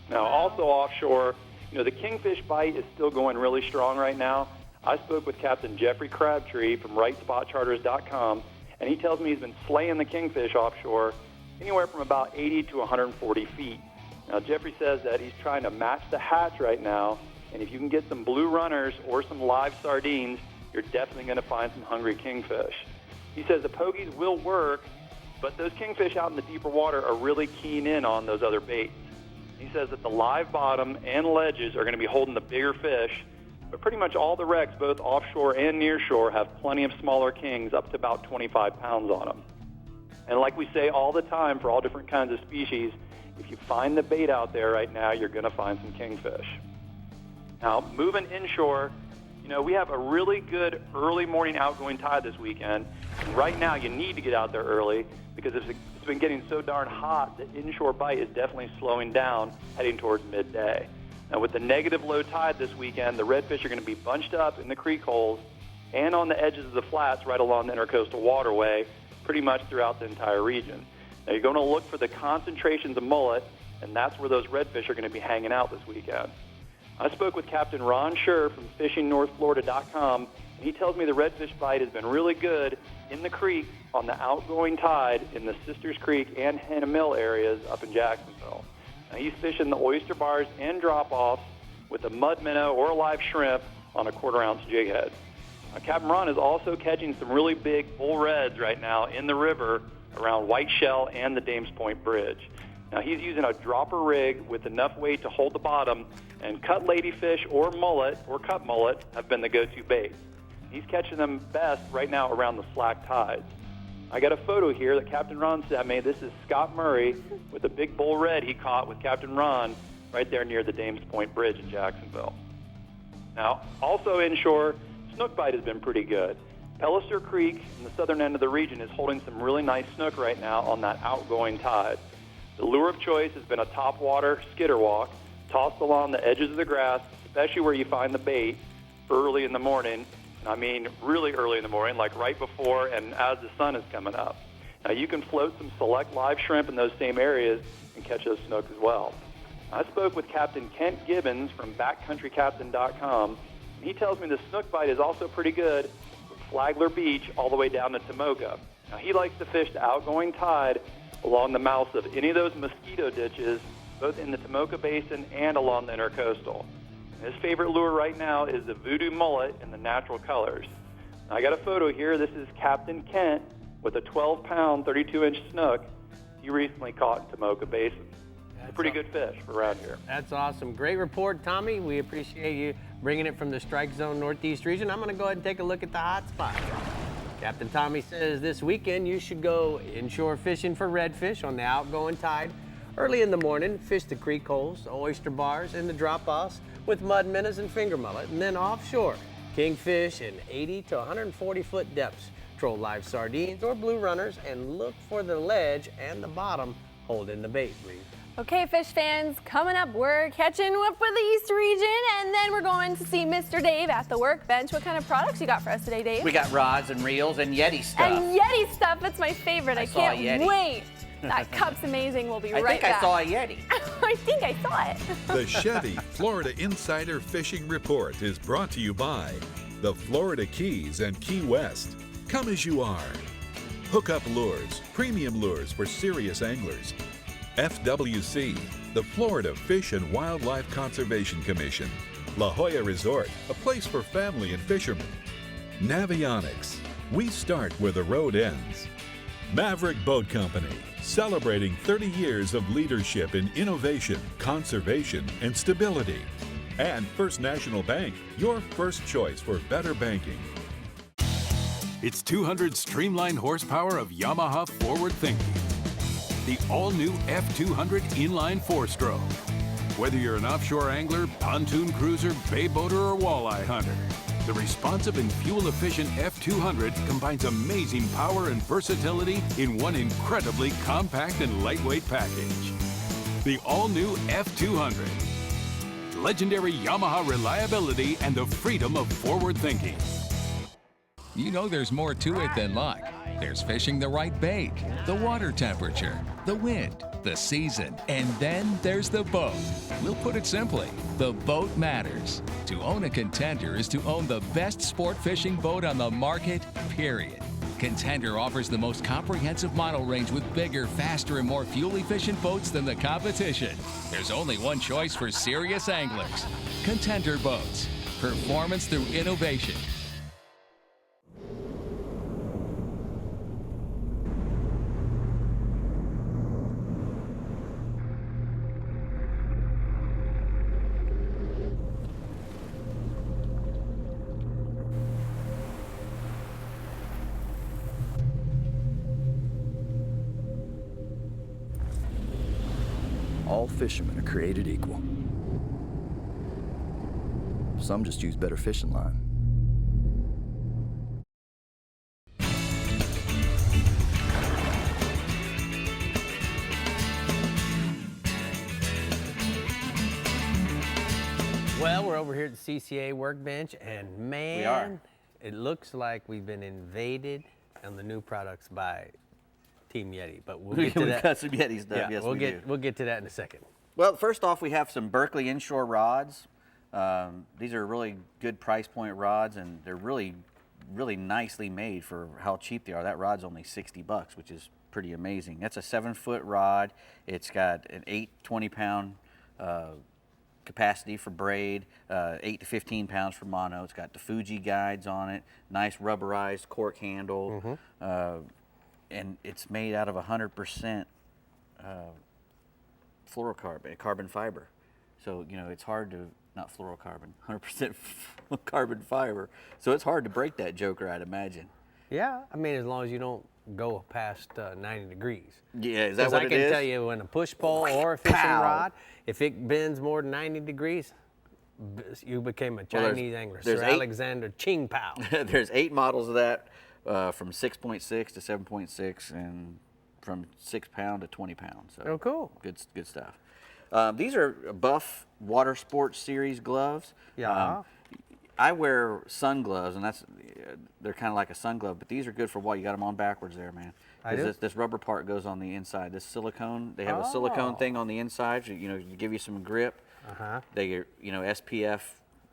Now, also offshore, you know, the kingfish bite is still going really strong right now. I spoke with Captain Jeffrey Crabtree from RightSpotCharters.com, and he tells me he's been slaying the kingfish offshore anywhere from about 80 to 140 feet. Now, Jeffrey says that he's trying to match the hatch right now, and if you can get some blue runners or some live sardines, you're definitely going to find some hungry kingfish. He says the pogies will work, but those kingfish out in the deeper water are really keen in on those other baits. He says that the live bottom and ledges are going to be holding the bigger fish, but pretty much all the wrecks, both offshore and nearshore, have plenty of smaller kings up to about 25 pounds on them. And like we say all the time for all different kinds of species, if you find the bait out there right now, you're going to find some kingfish. Now, moving inshore, we have a really good early morning outgoing tide this weekend. And right now, you need to get out there early because it's been getting so darn hot that inshore bite is definitely slowing down heading towards midday. Now, with the negative low tide this weekend, the redfish are going to be bunched up in the creek holes and on the edges of the flats right along the intercoastal waterway pretty much throughout the entire region. Now, you're going to look for the concentrations of mullet, and that's where those redfish are going to be hanging out this weekend. I spoke with Captain Ron Scher from FishingNorthFlorida.com, and he tells me the redfish bite has been really good in the creek on the outgoing tide in the Sisters Creek and Hannah Mill areas up in Jacksonville. Now, he's fishing the oyster bars and drop-offs with a mud minnow or a live shrimp on a quarter-ounce jig head. Now, Captain Ron is also catching some really big bull reds right now in the river around White Shell and the Dames Point Bridge. Now, he's using a dropper rig with enough weight to hold the bottom, and cut ladyfish or mullet or cut mullet have been the go-to bait. He's catching them best right now around the slack tides. I got a photo here that Captain Ron sent me. This is Scott Murray with a big bull red he caught with Captain Ron right there near the Dames Point Bridge in Jacksonville. Now, also inshore, snook bite has been pretty good. Pellister Creek in the southern end of the region is holding some really nice snook right now on that outgoing tide. The lure of choice has been a topwater skitter walk, tossed along the edges of the grass, especially where you find the bait early in the morning. And I mean really early in the morning, like right before and as the sun is coming up. Now, you can float some select live shrimp in those same areas and catch those snook as well. I spoke with Captain Kent Gibbons from BackcountryCaptain.com, and he tells me the snook bite is also pretty good from Flagler Beach all the way down to Tomoka. Now, he likes to fish the outgoing tide along the mouths of any of those mosquito ditches, both in the Tomoka Basin and along the intercoastal. His favorite lure right now is the voodoo mullet in the natural colors. Now, I got a photo here. This is Captain Kent with a 12-pound, 32-inch snook he recently caught in Tomoka Basin. It's a pretty good fish for around here. That's awesome. Great report, Tommy. We appreciate you bringing it from the Strike Zone Northeast region. I'm going to go ahead and take a look at the hot spots. Captain Tommy says this weekend you should go inshore fishing for redfish on the outgoing tide. Early in the morning, fish the creek holes, the oyster bars, and the drop-offs with mud minnows and finger mullet. And then offshore, kingfish in 80 to 140-foot depths. Troll live sardines or blue runners and look for the ledge and the bottom holding the bait, Brie. Okay, fish fans, coming up, we're catching up with the East region, and then we're going to see Mr. Dave at the workbench. What kind of products you got for us today, Dave? We got rods and reels and YETI stuff. And YETI stuff, it's my favorite. I can't wait. That cup's amazing. We'll be right back. I saw a YETI. I think I saw it. The Chevy Florida Insider Fishing Report is brought to you by the Florida Keys and Key West. Come as you are. Hookup Lures, premium lures for serious anglers. FWC, the Florida Fish and Wildlife Conservation Commission. La Jolla Resort, a place for family and fishermen. Navionics, we start where the road ends. Maverick Boat Company, celebrating 30 years of leadership in innovation, conservation, and stability. And First National Bank, your first choice for better banking. It's 200 streamlined horsepower of Yamaha forward thinking. The all-new F200 inline 4-stroke. Whether you're an offshore angler, pontoon cruiser, bay boater, or walleye hunter, the responsive and fuel-efficient F200 combines amazing power and versatility in one incredibly compact and lightweight package. The all-new F200. Legendary Yamaha reliability and the freedom of forward thinking. You know there's more to it than luck. There's fishing the right bait, the water temperature, the wind, the season, and then there's the boat. We'll put it simply, the boat matters. To own a Contender is to own the best sport fishing boat on the market, period. Contender offers the most comprehensive model range with bigger, faster, and more fuel-efficient boats than the competition. There's only one choice for serious anglers. Contender Boats. Performance through innovation. all fishermen are created equal. Some just use better fishing line. Well, we're over here at the CCA workbench, and man, We are. it looks like we've been invaded on the new products by Team Yeti, but we'll get to We've that. got some Yeti stuff, Yeah, yes, we'll we get do. we'll get to that in a second. Well, first off, we have some Berkeley inshore rods. These are really good price point rods, and they're really nicely made for how cheap they are. That rod's only $60, which is pretty amazing. That's a 7-foot rod. It's got an 8 20-pound capacity for braid, 8 to 15 pounds for mono. It's got the Fuji guides on it, nice rubberized cork handle, and it's made out of 100% fluorocarbon, carbon fiber. So, you know, it's hard to, not fluorocarbon, 100% carbon fiber. So it's hard to break that joker, I'd imagine. Yeah, I mean, as long as you don't go past 90 degrees. Yeah, is that what it is? Because I can tell you, when a push pole or a fishing Pow. rod, if it bends more than 90 degrees, you became a Chinese angler. there's Sir 8 Alexander Ching Pao. There's 8 models of that, from 6.6 to 7.6, and from 6 pound to 20 pounds. So oh, cool. Good stuff. These are Buff Water Sports Series gloves. Yeah. I wear sun gloves, and they're kind of like a sun glove, but these are good for what? You got them on backwards there, man. I do? This rubber part goes on the inside. This silicone, they have a silicone thing on the inside, so, you know, to give you some grip. They get, you know, SPF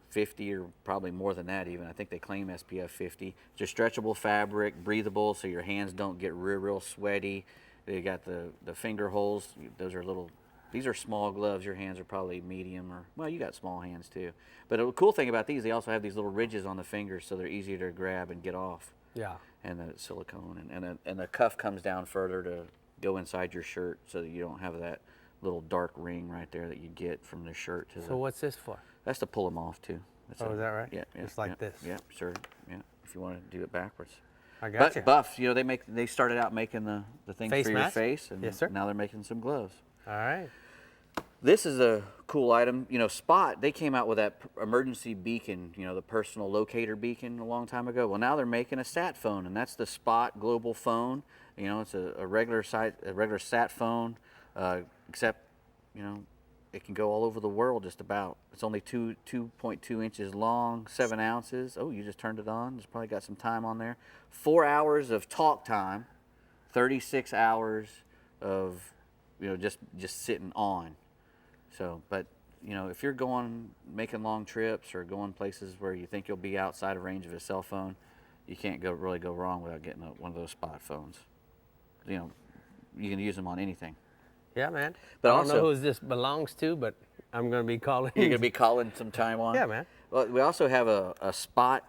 50 or probably more than that even. I think they claim SPF 50. Just stretchable fabric, breathable, so your hands don't get real sweaty. They got the finger holes. Those are little. These are small gloves. Your hands are probably medium, or, well, you got small hands too. But the cool thing about these, they also have these little ridges on the fingers, so they're easier to grab and get off. Yeah. And the silicone, and the cuff comes down further to go inside your shirt, so that you don't have that little dark ring right there that you get from the shirt. So what's this for? That's to pull them off too. That's Oh, is that right? Yeah. It's like this. Yeah, sure. Yeah, if you want to do it backwards. I got you. Buff, you know, they started out making the things Face for your mask? face, and Yes, sir. now they're making some gloves. All right. This is a cool item. You know, Spot, they came out with that emergency beacon, you know, the personal locator beacon a long time ago. Well, now they're making a sat phone, and that's the Spot global phone. You know, it's a regular sat phone, except, you know, it can go all over the world just about. It's only 2.2 inches long, 7 ounces. Oh, you just turned it on. It's probably got some time on there. 4 hours of talk time, 36 hours of, you know, just sitting on. So, but, you know, if you're making long trips or going places where you think you'll be outside of range of a cell phone, you can't really go wrong without getting one of those Spot phones. You know, you can use them on anything. Yeah, man. But I don't also, know who this belongs to, but I'm going to be calling. You're going to be calling some time on? Yeah, man. Well, we also have a Spot,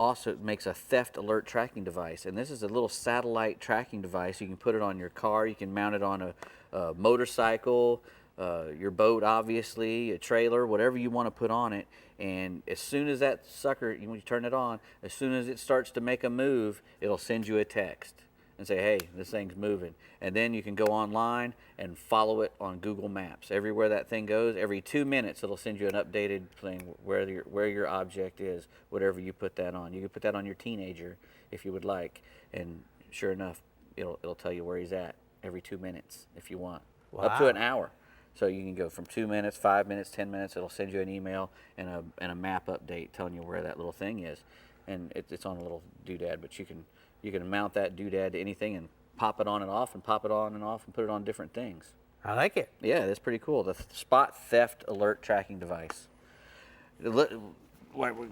also makes a theft alert tracking device. And this is a little satellite tracking device. You can put it on your car. You can mount it on a motorcycle, your boat, obviously, a trailer, whatever you want to put on it. And as soon as that sucker, when you turn it on, as soon as it starts to make a move, it'll send you a text and say, hey, this thing's moving. And then you can go online and follow it on Google Maps. Everywhere that thing goes, every 2 minutes, it'll send you an updated thing where your object is, whatever you put that on. You can put that on your teenager if you would like. And sure enough, it'll tell you where he's at every 2 minutes if you want. Wow. Up to an hour. So you can go from 2 minutes, 5 minutes, 10 minutes. It'll send you an email and a map update telling you where that little thing is. And it's on a little doodad, but you can mount that doodad to anything and pop it on and off and pop it on and off and put it on different things. I like it. Yeah, that's pretty cool. The Spot theft alert tracking device. We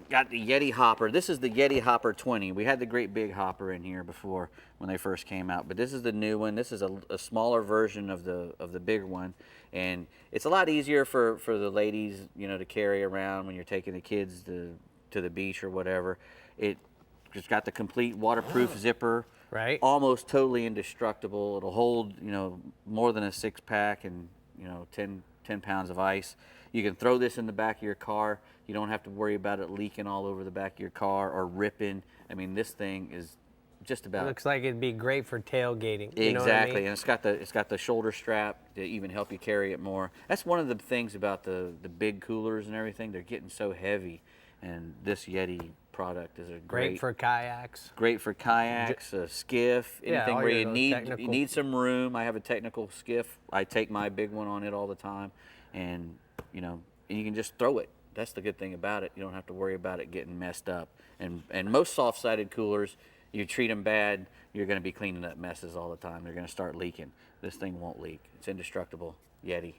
got the Yeti hopper. This is the Yeti hopper 20. We had the great big hopper in here before when they first came out, but this is the new one. This is a smaller version of the bigger one, and it's a lot easier for the ladies, you know, to carry around when you're taking the kids to the beach or whatever. It's got the complete waterproof zipper. Right. Almost totally indestructible. It'll hold, you know, more than a 6-pack and, you know, 10 pounds of ice. You can throw this in the back of your car. You don't have to worry about it leaking all over the back of your car or ripping. I mean, this thing is just about. It looks like it'd be great for tailgating. Exactly, You know what I mean? and it's got the shoulder strap to even help you carry it more. That's one of the things about the big coolers and everything. They're getting so heavy, and this YETI product is a Great for kayaks. Great for kayaks, a skiff, anything all where your you technical- need some room. I have a technical skiff. I take my big one on it all the time, and you can just throw it. That's the good thing about it. You don't have to worry about it getting messed up. And most soft-sided coolers, you treat them bad, you're going to be cleaning up messes all the time. They're going to start leaking. This thing won't leak. It's indestructible. YETI.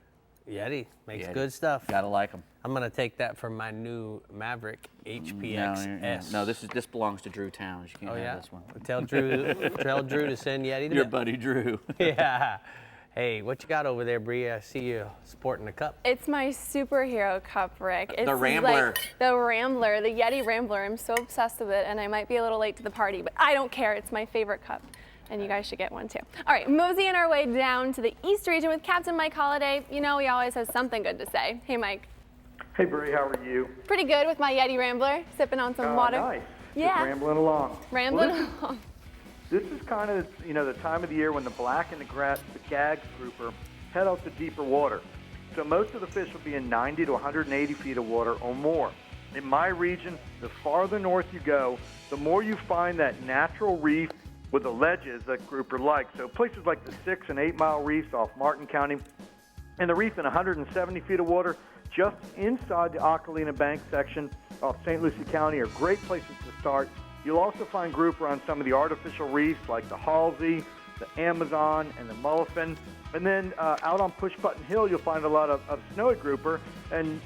YETI makes YETI. good stuff. Gotta like them. I'm gonna take that for my new Maverick HPXS. No, this belongs to Drew Towns. You can't have this one. Tell Drew to send YETI to Your me. buddy Drew. Yeah. Hey, what you got over there, Brie? I see you sporting a cup. It's my superhero cup, Rick. It's The Rambler. Like the Rambler, the YETI Rambler. I'm so obsessed with it, and I might be a little late to the party, but I don't care. It's my favorite cup, and you guys should get one too. All right, moseying our way down to the East region with Captain Mike Holliday. You know he always has something good to say. Hey, Mike. Hey, Brie, how are you? Pretty good with my YETI Rambler, sipping on some water. Nice. Yeah. Just rambling along. Rambling Well, along. This is kind of, the time of the year when the black and the gags grouper head out to deeper water. So most of the fish will be in 90 to 180 feet of water or more. In my region, the farther north you go, the more you find that natural reef with the ledges that grouper like. So places like the 6 and 8 mile reefs off Martin County, and the reef in 170 feet of water just inside the Ocalina Bank section off St. Lucie County are great places to start. You'll also find grouper on some of the artificial reefs like the Halsey, the Amazon, and the Mullifin. And then out on Push Button Hill, you'll find a lot of snowy grouper, and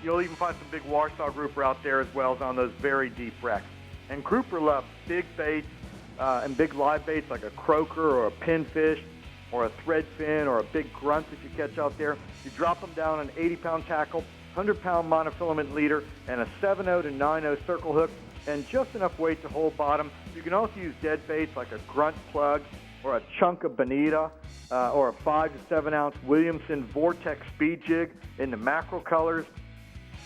you'll even find some big Warsaw grouper out there as well as on those very deep wrecks. And grouper love big baits and big live baits like a croaker or a pinfish or a threadfin or a big grunt that you catch out there. You drop them down an 80-pound tackle, 100-pound monofilament leader, and a 7/0 to 9/0 circle hook, and just enough weight to hold bottom. You can also use dead baits like a grunt plug or a chunk of bonita or a 5 to 7 ounce Williamson Vortex speed jig in the mackerel colors.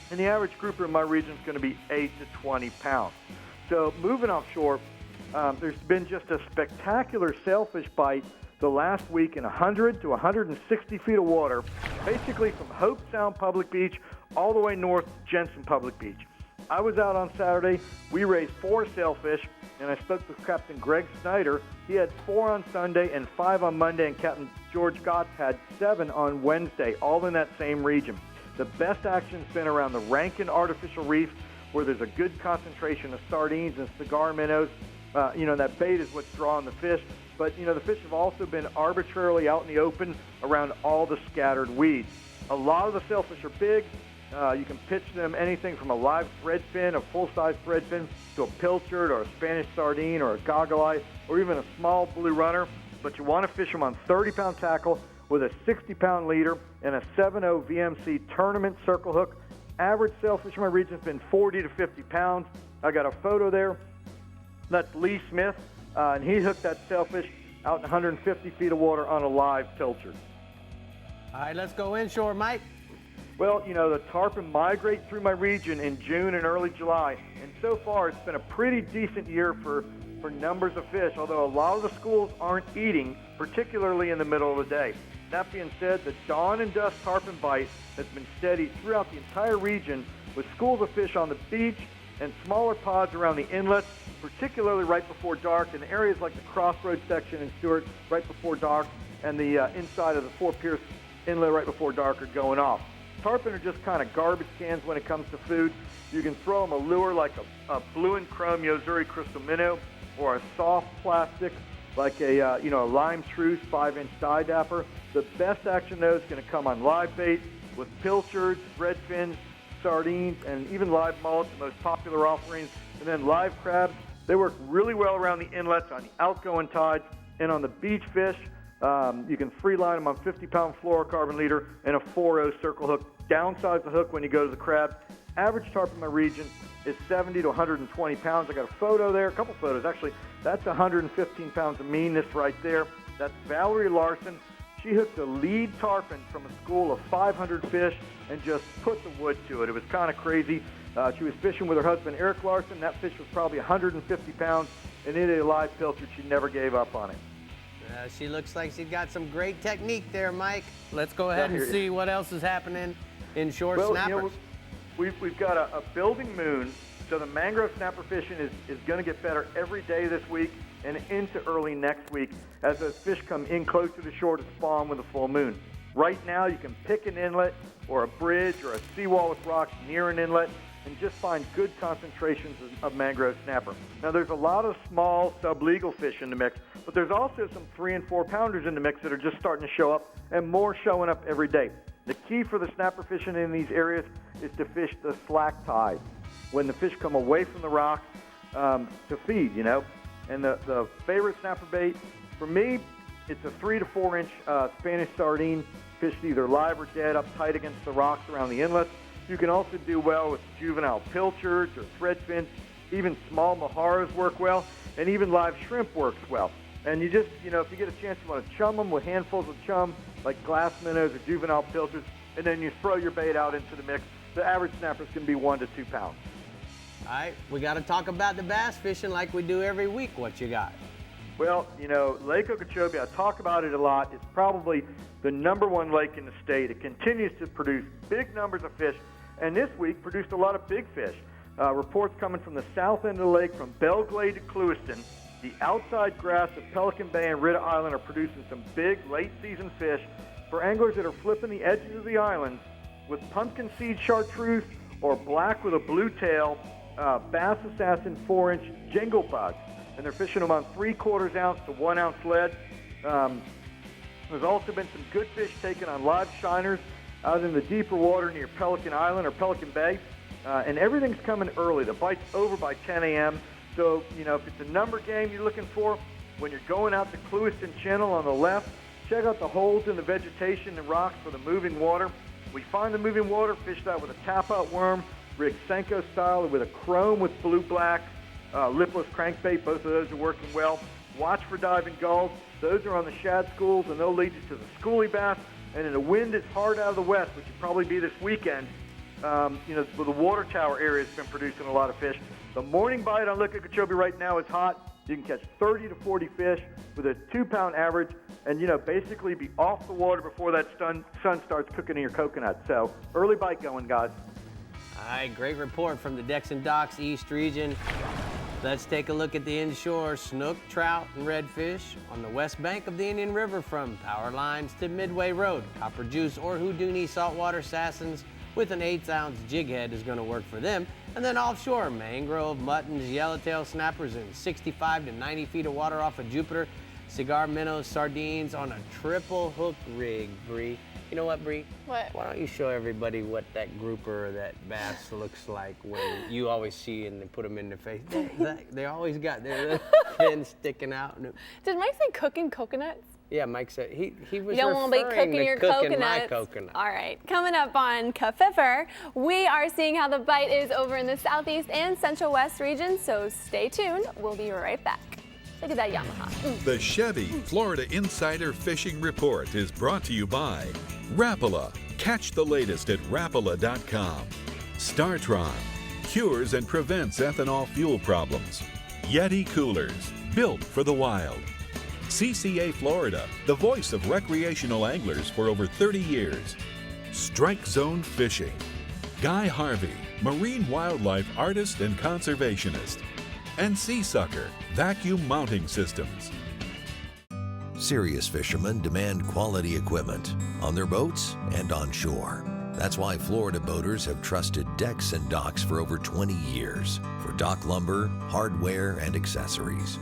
And the average grouper in my region is going to be 8 to 20 pounds. So moving offshore, there's been just a spectacular sailfish bite the last week in 100 to 160 feet of water, basically from Hope Sound Public Beach all the way north Jensen Public Beach. I was out on Saturday. We raised 4 sailfish, and I spoke with Captain Greg Snyder. He had 4 on Sunday and 5 on Monday, and Captain George Gotts had 7 on Wednesday, all in that same region. The best action's been around the Rankin Artificial Reef, where there's a good concentration of sardines and cigar minnows. That bait is what's drawing the fish. But, the fish have also been arbitrarily out in the open around all the scattered weeds. A lot of the sailfish are big. You can pitch them anything from a live threadfin, a full-size threadfin, to a pilchard or a Spanish sardine or a goggle eye or even a small blue runner. But you want to fish them on 30-pound tackle with a 60-pound leader and a 7/0 VMC tournament circle hook. Average sailfish in my region has been 40 to 50 pounds. I got a photo there. That's Lee Smith, and he hooked that sailfish out in 150 feet of water on a live pilchard. All right, let's go inshore, Mike. Well, the tarpon migrate through my region in June and early July, and so far it's been a pretty decent year for numbers of fish, although a lot of the schools aren't eating, particularly in the middle of the day. That being said, the dawn and dusk tarpon bite has been steady throughout the entire region, with schools of fish on the beach and smaller pods around the inlets, particularly right before dark, in areas like the Crossroads section in Stewart right before dark, and the inside of the Fort Pierce Inlet right before dark are going off. Tarpon are just kind of garbage cans when it comes to food. You can throw them a lure like a blue and chrome Yozuri crystal minnow, or a soft plastic like a lime truce 5-inch dye dapper. The best action though is going to come on live bait with pilchards, redfins, sardines, and even live mullets, the most popular offerings. And then live crabs, they work really well around the inlets on the outgoing tides, and on the beach fish, you can free line them on 50-pound fluorocarbon leader and a 4/0 circle hook. Downsize the hook when you go to the crabs. Average tarpon in my region is 70 to 120 pounds. I got a photo there, a couple photos actually. That's 115 pounds of meanness right there. That's Valerie Larson. She hooked a lead tarpon from a school of 500 fish and just put the wood to it. It was kind of crazy. She was fishing with her husband, Eric Larson. That fish was probably 150 pounds, and it ate a live pilchard. She never gave up on it. She looks like she's got some great technique there, Mike. Let's go ahead and see what else is happening in shore snappers. You know, we've got a building moon, so the mangrove snapper fishing is going to get better every day this week and into early next week as those fish come in close to the shore to spawn with a full moon. Right now, you can pick an inlet or a bridge or a seawall with rocks near an inlet and just find good concentrations of mangrove snapper. Now, there's a lot of small sublegal fish in the mix, but there's also some 3 and 4 pounders in the mix that are just starting to show up, and more showing up every day. The key for the snapper fishing in these areas is to fish the slack tide, when the fish come away from the rocks to feed, you know. And the favorite snapper bait, for me, it's a 3 to 4 inch Spanish sardine, fished either live or dead up tight against the rocks around the inlets. You can also do well with juvenile pilchards or threadfins. Even small maharas work well, and even live shrimp works well. And you just, you know, if you get a chance, you want to chum them with handfuls of chum, like glass minnows or juvenile pilchards, and then you throw your bait out into the mix. The average snapper's going to be 1 to 2 pounds. All right, we got to talk about the bass fishing like we do every week. What you got? Well, you know, Lake Okeechobee, I talk about it a lot. It's probably the #1 lake in the state. It continues to produce big numbers of fish, and this week produced a lot of big fish. Reports coming from the south end of the lake, from Belglade to Clewiston. The outside grass of Pelican Bay and Ritta Island are producing some big late-season fish for anglers that are flipping the edges of the islands with pumpkin seed chartreuse or black with a blue tail Bass Assassin 4-inch jingle bugs. And they're fishing them on 3/4 ounce to 1 ounce lead. There's also been some good fish taken on live shiners out in the deeper water near Pelican Island or Pelican Bay. And everything's coming early. The bite's over by 10 a.m. So, you know, if it's a number game you're looking for, when you're going out to Clewiston Channel on the left, check out the holes in the vegetation and rocks for the moving water. We find the moving water, fish that with a tap-out worm, rig Senko style, or with a chrome with blue-black, lipless crankbait. Both of those are working well. Watch for diving gulls. Those are on the shad schools, and they'll lead you to the schoolie bass. And if the wind is hard out of the west, which will probably be this weekend, you know, the water tower area has been producing a lot of fish. The morning bite on Lake Okeechobee right now is hot. You can catch 30 to 40 fish with a 2-pound average, and, you know, basically be off the water before that sun starts cooking in your coconut. So early bite going, guys. All right, great report from the Decks and Docks East region. Let's take a look at the inshore snook, trout, and redfish on the west bank of the Indian River from Power Lines to Midway Road. Copper Juice or Houdini saltwater sassons with an 1/8-ounce jig head is going to work for them. And then offshore, mangrove, muttons, yellowtail snappers in 65 to 90 feet of water off of Jupiter. Cigar minnows, sardines on a triple hook rig, Brie. You know what, Brie? What? Why don't you show everybody what that grouper or that bass looks like when you always see and they put them in their face. They always got their fin sticking out. Did Mike say cooking coconuts? Yeah, Mike said he was You don't want to be cooking your cooking my coconuts. coconut. All right, coming up on Kafifer, we are seeing how the bite is over in the southeast and central west region, so stay tuned. We'll be right back. Look at that Yamaha. The Chevy Florida Insider Fishing Report is brought to you by Rapala. Catch the latest at Rapala.com. STARTRON. Cures and prevents ethanol fuel problems. YETI Coolers. Built for the wild. CCA Florida, the voice of recreational anglers for over 30 years. Strike Zone Fishing. Guy Harvey, marine wildlife artist and conservationist. And Sea Sucker, vacuum mounting systems. Serious fishermen demand quality equipment on their boats and on shore. That's why Florida boaters have trusted Decks and Docks for over 20 years for dock lumber, hardware, and accessories.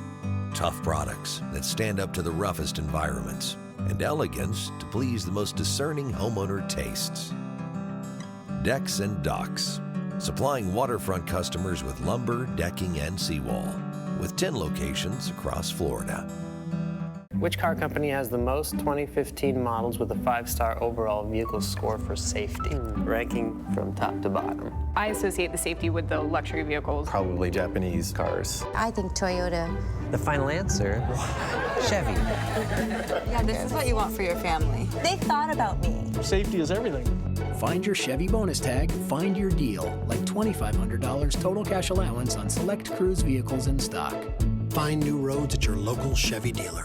Tough products that stand up to the roughest environments, and elegance to please the most discerning homeowner tastes. Decks and Docks, supplying waterfront customers with lumber, decking, and seawall, with 10 locations across Florida. Which car company has the most 2015 models with a 5-star overall vehicle score for safety, ranking from top to bottom? I associate the safety with the luxury vehicles. Probably Japanese cars. I think Toyota. The final answer, Chevy. Yeah, this is what you want for your family. They thought about me. Safety is everything. Find your Chevy bonus tag, find your deal, like $2,500 total cash allowance on select cruise vehicles in stock. Find new roads at your local Chevy dealer.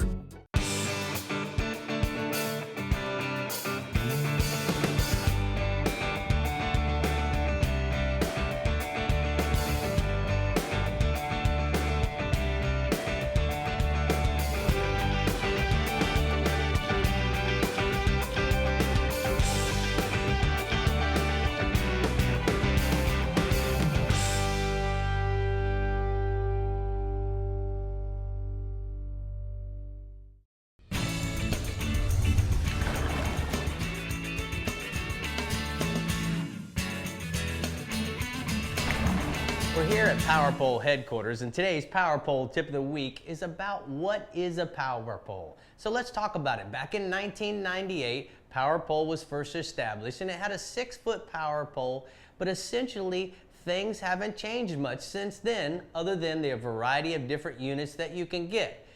We're here at Power Pole headquarters, and today's Power Pole tip of the week is about what is a power pole. So let's talk about it. Back in 1998, Power Pole was first established, and it had a 6-foot power pole, but essentially things haven't changed much since then, other than the variety of different units that you can get.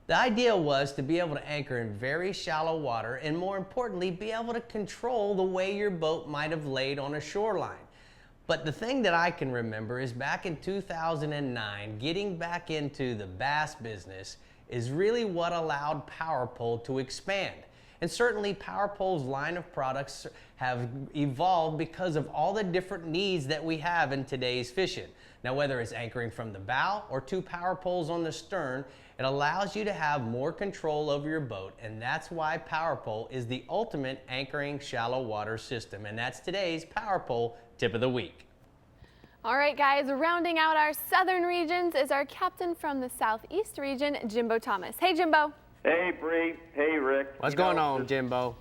The idea was to be able to anchor in very shallow water, and more importantly, be able to control the way your boat might have laid on a shoreline. But the thing that I can remember is back in 2009, getting back into the bass business is really what allowed Power Pole to expand. And certainly Power Pole's line of products have evolved because of all the different needs that we have in today's fishing. Now, whether it's anchoring from the bow or 2 power poles on the stern, it allows you to have more control over your boat, and that's why Power Pole is the ultimate anchoring shallow water system. And that's today's Power Pole tip of the week. All right, guys, rounding out our southern regions is our captain from the southeast region, Jimbo Thomas. Hey, Jimbo. Hey, Brie. Hey, Rick. What's going on, Jimbo?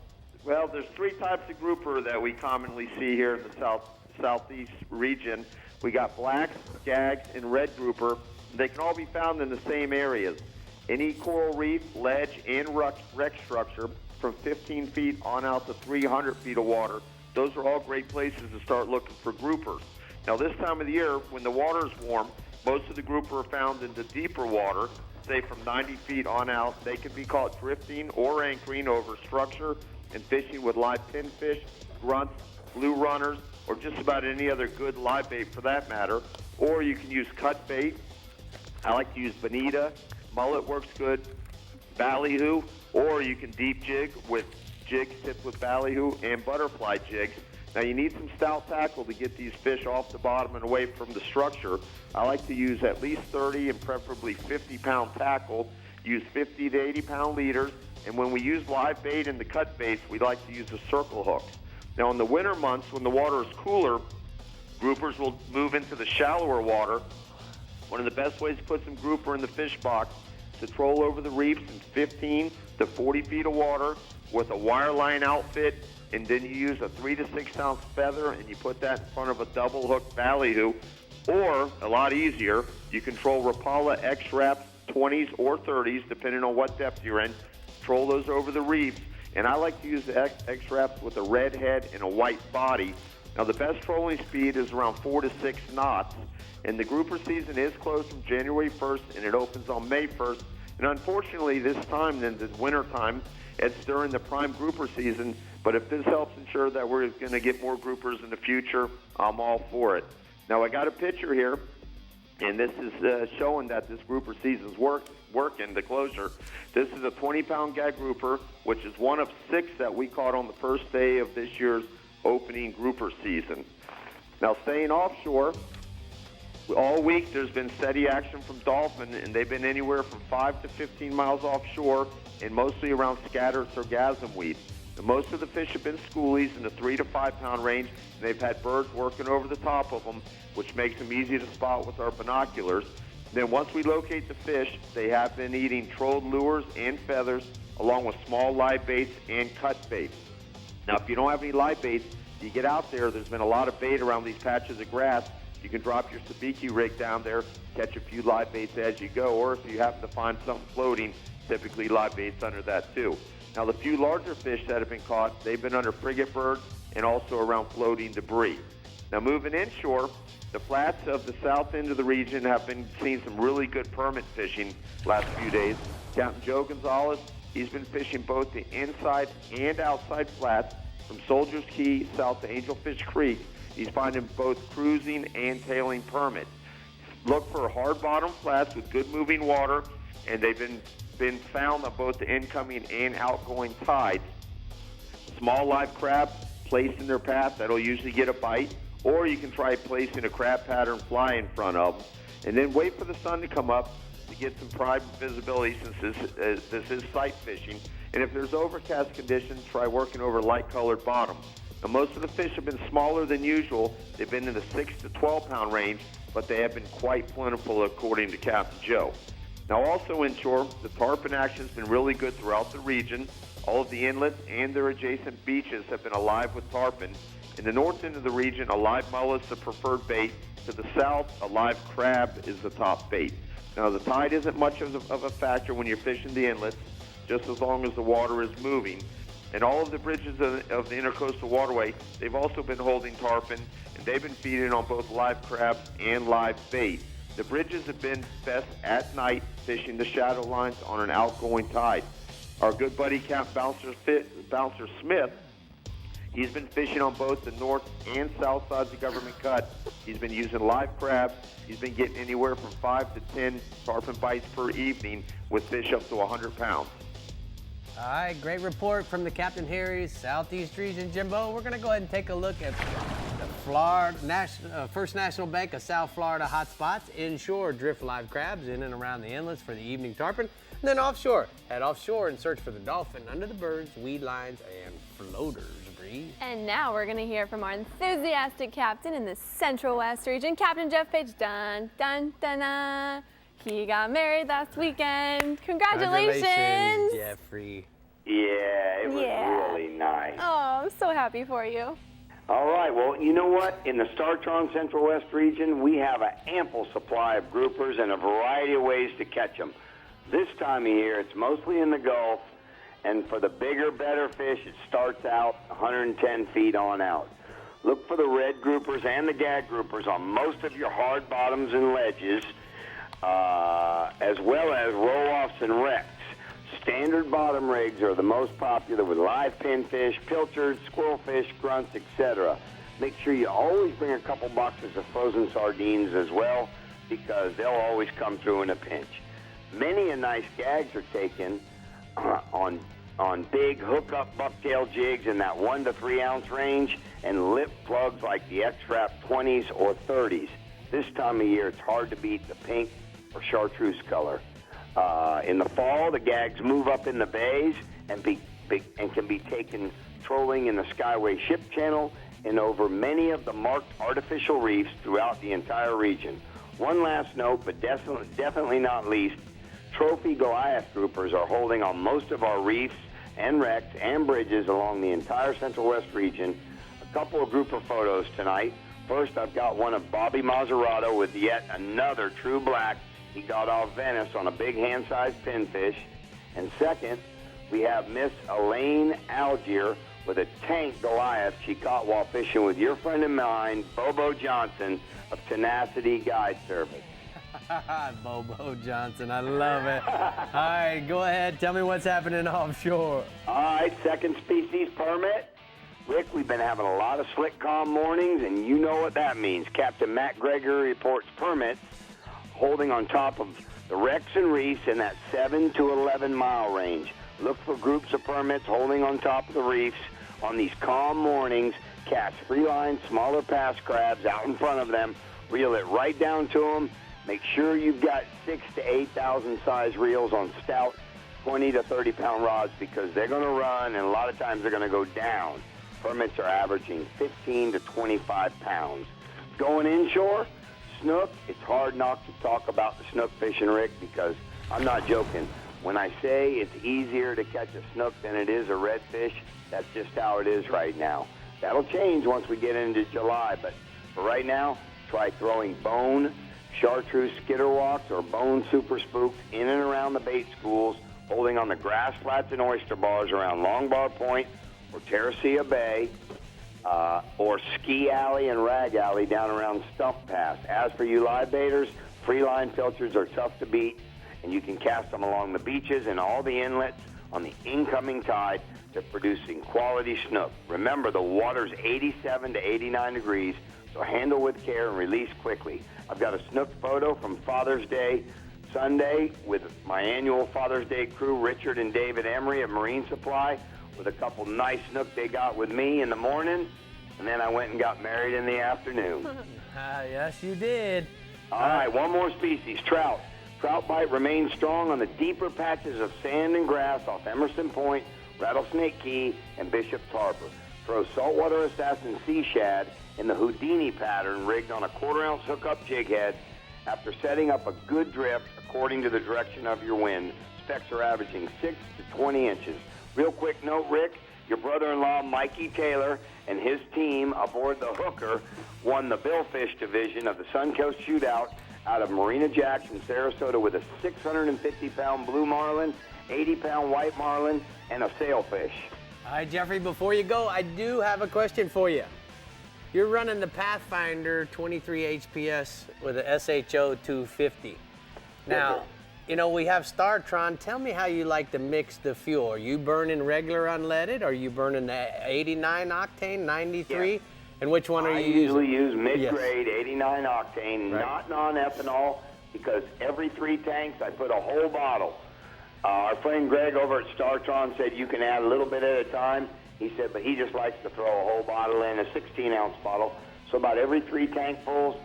Well, there's 3 types of grouper that we commonly see here in the southeast region. We got blacks, gags, and red grouper. They can all be found in the same areas. Any coral reef, ledge, and wreck structure from 15 feet on out to 300 feet of water. Those are all great places to start looking for groupers. Now, this time of the year, when the water is warm, most of the grouper are found in the deeper water, say from 90 feet on out. They can be caught drifting or anchoring over structure and fishing with live pinfish, grunts, blue runners, or just about any other good live bait for that matter. Or you can use cut bait. I like to use bonita, mullet works good, ballyhoo, or you can deep jig with jigs tipped with ballyhoo and butterfly jigs. Now, you need some stout tackle to get these fish off the bottom and away from the structure. I like to use at least 30 and preferably 50-pound tackle, use 50 to 80-pound leaders, and when we use live bait in the cut baits, we like to use a circle hook. Now, in the winter months, when the water is cooler, groupers will move into the shallower water. One of the best ways to put some grouper in the fish box is to troll over the reefs in 15 to 40 feet of water with a wireline outfit, and then you use a 3 to 6 ounce feather and you put that in front of a double hook ballyhoo. Or, a lot easier, you can troll Rapala X-Wraps 20s or 30s, depending on what depth you're in. Troll those over the reefs. And I like to use the X-Wraps with a red head and a white body. Now, the best trolling speed is around 4 to 6 knots. And the grouper season is closed from January 1st and it opens on May 1st. And unfortunately, this time, in the winter time, it's during the prime grouper season. But if this helps ensure that we're going to get more groupers in the future, I'm all for it. Now, I got a picture here, and this is showing that this grouper season's working, the closure. This is a 20-pound gag grouper, which is one of 6 that we caught on the first day of this year's opening grouper season. Now, staying offshore, all week there's been steady action from dolphin, and they've been anywhere from 5 to 15 miles offshore and mostly around scattered sargassum weed. Now, most of the fish have been schoolies in the 3 to 5 pound range, and they've had birds working over the top of them, which makes them easy to spot with our binoculars. Then once we locate the fish, they have been eating trolled lures and feathers, along with small live baits and cut baits. Now, if you don't have any live baits, you get out there, there's been a lot of bait around these patches of grass. You can drop your sabiki rig down there, catch a few live baits as you go, or if you happen to find something floating, typically live baits under that too. Now, the few larger fish that have been caught, they've been under frigate birds and also around floating debris. Now, moving inshore, the flats of the south end of the region have been seeing some really good permit fishing last few days. Captain Joe Gonzalez, he's been fishing both the inside and outside flats from Soldier's Key south to Angelfish Creek, He's finding both cruising and tailing permits. Look for hard bottom flats with good moving water, and they've been found on both the incoming and outgoing tides. Small live crab placed in their path, that'll usually get a bite, or you can try placing a crab pattern fly in front of them, and then wait for the sun to come up to get some prime visibility, since this is sight fishing. And if there's overcast conditions, try working over light-colored bottoms. Now, most of the fish have been smaller than usual. They've been in the 6 to 12-pound range, but they have been quite plentiful, according to Captain Joe. Now, also inshore, the tarpon action has been really good throughout the region. All of the inlets and their adjacent beaches have been alive with tarpon. In the north end of the region, a live mullet is the preferred bait. To the south, a live crab is the top bait. Now, the tide isn't much of a factor when you're fishing the inlets, just as long as the water is moving. And all of the bridges of the Intercoastal Waterway, they've also been holding tarpon, and they've been feeding on both live crabs and live bait. The bridges have been best at night, fishing the shadow lines on an outgoing tide. Our good buddy Camp Bouncer Smith, he's been fishing on both the north and south sides of Government Cut. He's been using live crabs. He's been getting anywhere from 5 to 10 tarpon bites per evening with fish up to 100 pounds. All right, great report from the Captain Harry's Southeast Region. Jimbo, we're going to go ahead and take a look at the First National Bank of South Florida hotspots. Inshore, drift live crabs in and around the inlets for the evening tarpon. And then offshore, head offshore and search for the dolphin under the birds, weed lines, and floaters. Brie. And now we're going to hear from our enthusiastic captain in the Central West region, Captain Jeff Page. Dun, dun, dun, dun. He got married last weekend. Congratulations, Jeffrey. Yeah, it was really nice. Oh, I'm so happy for you. All right, well, you know what? In the STARTRON Central West region, we have an ample supply of groupers and a variety of ways to catch them. This time of year, it's mostly in the Gulf, and for the bigger, better fish, it starts out 110 feet on out. Look for the red groupers and the gag groupers on most of your hard bottoms and ledges, as well as roll-offs and wrecks. Standard bottom rigs are the most popular with live pinfish, pilchards, squirrelfish, grunts, etc. Make sure you always bring a couple boxes of frozen sardines as well, because they'll always come through in a pinch. Many a nice gags are taken on big hook-up bucktail jigs in that 1 to 3 ounce range, and lip plugs like the X-Wrap 20s or 30s. This time of year, it's hard to beat the pink or chartreuse color. In the fall, the gags move up in the bays and can be taken trolling in the Skyway Ship Channel and over many of the marked artificial reefs throughout the entire region. One last note, but definitely not least, trophy Goliath groupers are holding on most of our reefs and wrecks and bridges along the entire Central West region. A couple of grouper photos tonight. First, I've got one of Bobby Maserado with yet another true black. He got off Venice on a big hand-sized pinfish. And second, we have Miss Elaine Algier with a tank Goliath she caught while fishing with your friend and mine, Bobo Johnson of Tenacity Guide Service. Bobo Johnson, I love it. All right, go ahead. Tell me what's happening offshore. All right, second species permit. Rick, we've been having a lot of slick, calm mornings, and you know what that means. Captain Matt Gregory reports permits holding on top of the wrecks and reefs in that 7 to 11 mile range. Look for groups of permits holding on top of the reefs on these calm mornings. Cast free line, smaller pass crabs out in front of them. Reel it right down to them. Make sure you've got 6,000 to 8,000 size reels on stout 20 to 30 pound rods, because they're going to run, and a lot of times they're going to go down. Permits are averaging 15 to 25 pounds. Going inshore, snook, it's hard not to talk about the snook fishing, Rick, because I'm not joking. When I say it's easier to catch a snook than it is a redfish, that's just how it is right now. That'll change once we get into July, but for right now, try throwing bone, chartreuse skitterwalks, or bone super spooks in and around the bait schools, holding on the grass flats and oyster bars around Long Bar Point or Terracea Bay, or Ski Alley and Rag Alley down around Stump Pass. As for you live baiters, free line pilchards are tough to beat, and you can cast them along the beaches and all the inlets on the incoming tide to producing quality snook. Remember, the water's 87 to 89 degrees, so handle with care and release quickly. I've got a snook photo from Father's Day Sunday with my annual Father's Day crew, Richard and David Emery of Marine Supply, with a couple nice snook they got with me in the morning, and then I went and got married in the afternoon. Yes, you did. All right, one more species, trout. Trout bite remains strong on the deeper patches of sand and grass off Emerson Point, Rattlesnake Key, and Bishop's Harbor. Throw saltwater assassin sea shad in the Houdini pattern rigged on a quarter-ounce hookup jig head. After setting up a good drift according to the direction of your wind, specks are averaging 6 to 20 inches. Real quick note, Rick, your brother-in-law Mikey Taylor and his team aboard the Hooker won the Billfish division of the Suncoast Shootout out of Marina Jackson, Sarasota, with a 650-pound blue marlin, 80-pound white marlin, and a sailfish. All right, Jeffrey, before you go, I do have a question for you. You're running the Pathfinder 23 HPS with a SHO 250. Now, you know, we have STARTRON. Tell me how you like to mix the fuel. Are you burning regular unleaded? Are you burning the 89 octane, 93? Yeah. And which one are you using? I usually use mid-grade 89 octane, Right. not non-ethanol, because every 3 tanks I put a whole bottle. Our friend Greg over at STARTRON said you can add a little bit at a time. He said, but he just likes to throw a whole bottle in, a 16-ounce bottle. So about every 3 tankfuls,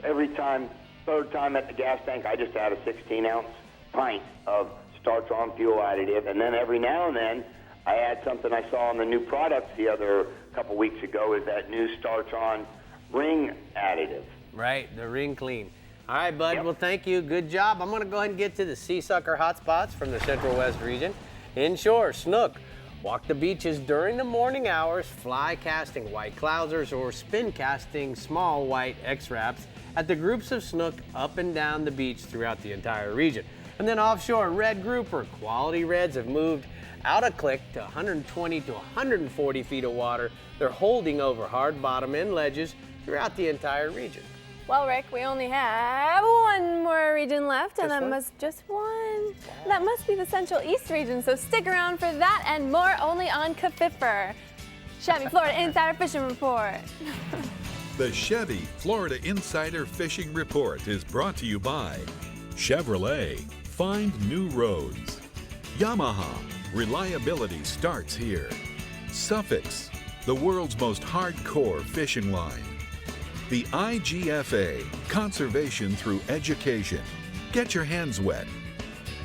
third time at the gas tank, I just add a 16-ounce pint of STARTRON fuel additive. And then every now and then, I add something I saw in the new products the couple weeks ago, is that new STARTRON ring additive. Right, the ring clean. All right, bud, well, thank you. Good job. I'm going to go ahead and get to the sea sucker hotspots from the Central West region. Inshore, snook. Walk the beaches during the morning hours, fly casting white clousers or spin casting small white X-wraps at the groups of snook up and down the beach throughout the entire region. And then offshore, red grouper. Quality reds have moved out a click to 120 to 140 feet of water. They're holding over hard bottom and ledges throughout the entire region. Well, Rick, we only have one more region left, and that must be the Central East region, so stick around for that and more only on KFIFR. Chevy Florida Insider Fishing Report. The Chevy Florida Insider Fishing Report is brought to you by Chevrolet, find new roads. Yamaha, reliability starts here. Suffix, the world's most hardcore fishing line. The IGFA, conservation through education. Get your hands wet.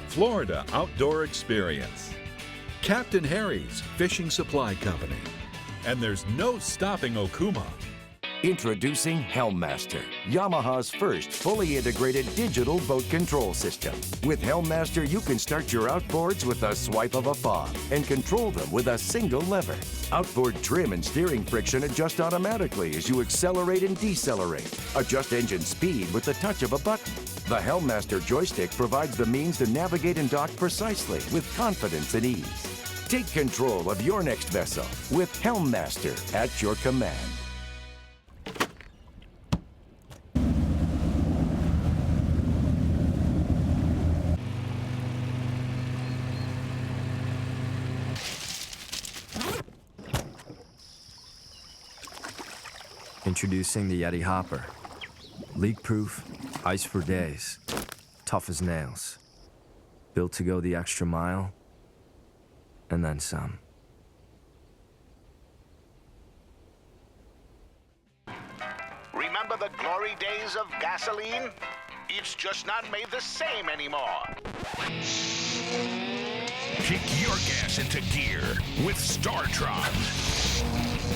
Florida Outdoor Experience. Captain Harry's Fishing Supply Company. And there's no stopping Okuma. Introducing Helmmaster, Yamaha's first fully integrated digital boat control system. With Helmmaster, you can start your outboards with a swipe of a fob and control them with a single lever. Outboard trim and steering friction adjust automatically as you accelerate and decelerate. Adjust engine speed with the touch of a button. The Helmmaster joystick provides the means to navigate and dock precisely with confidence and ease. Take control of your next vessel with Helmmaster at your command. Introducing the YETI Hopper. Leak-proof, ice for days, tough as nails. Built to go the extra mile, and then some. Remember the glory days of gasoline? It's just not made the same anymore. Kick your gas into gear with STARTRON.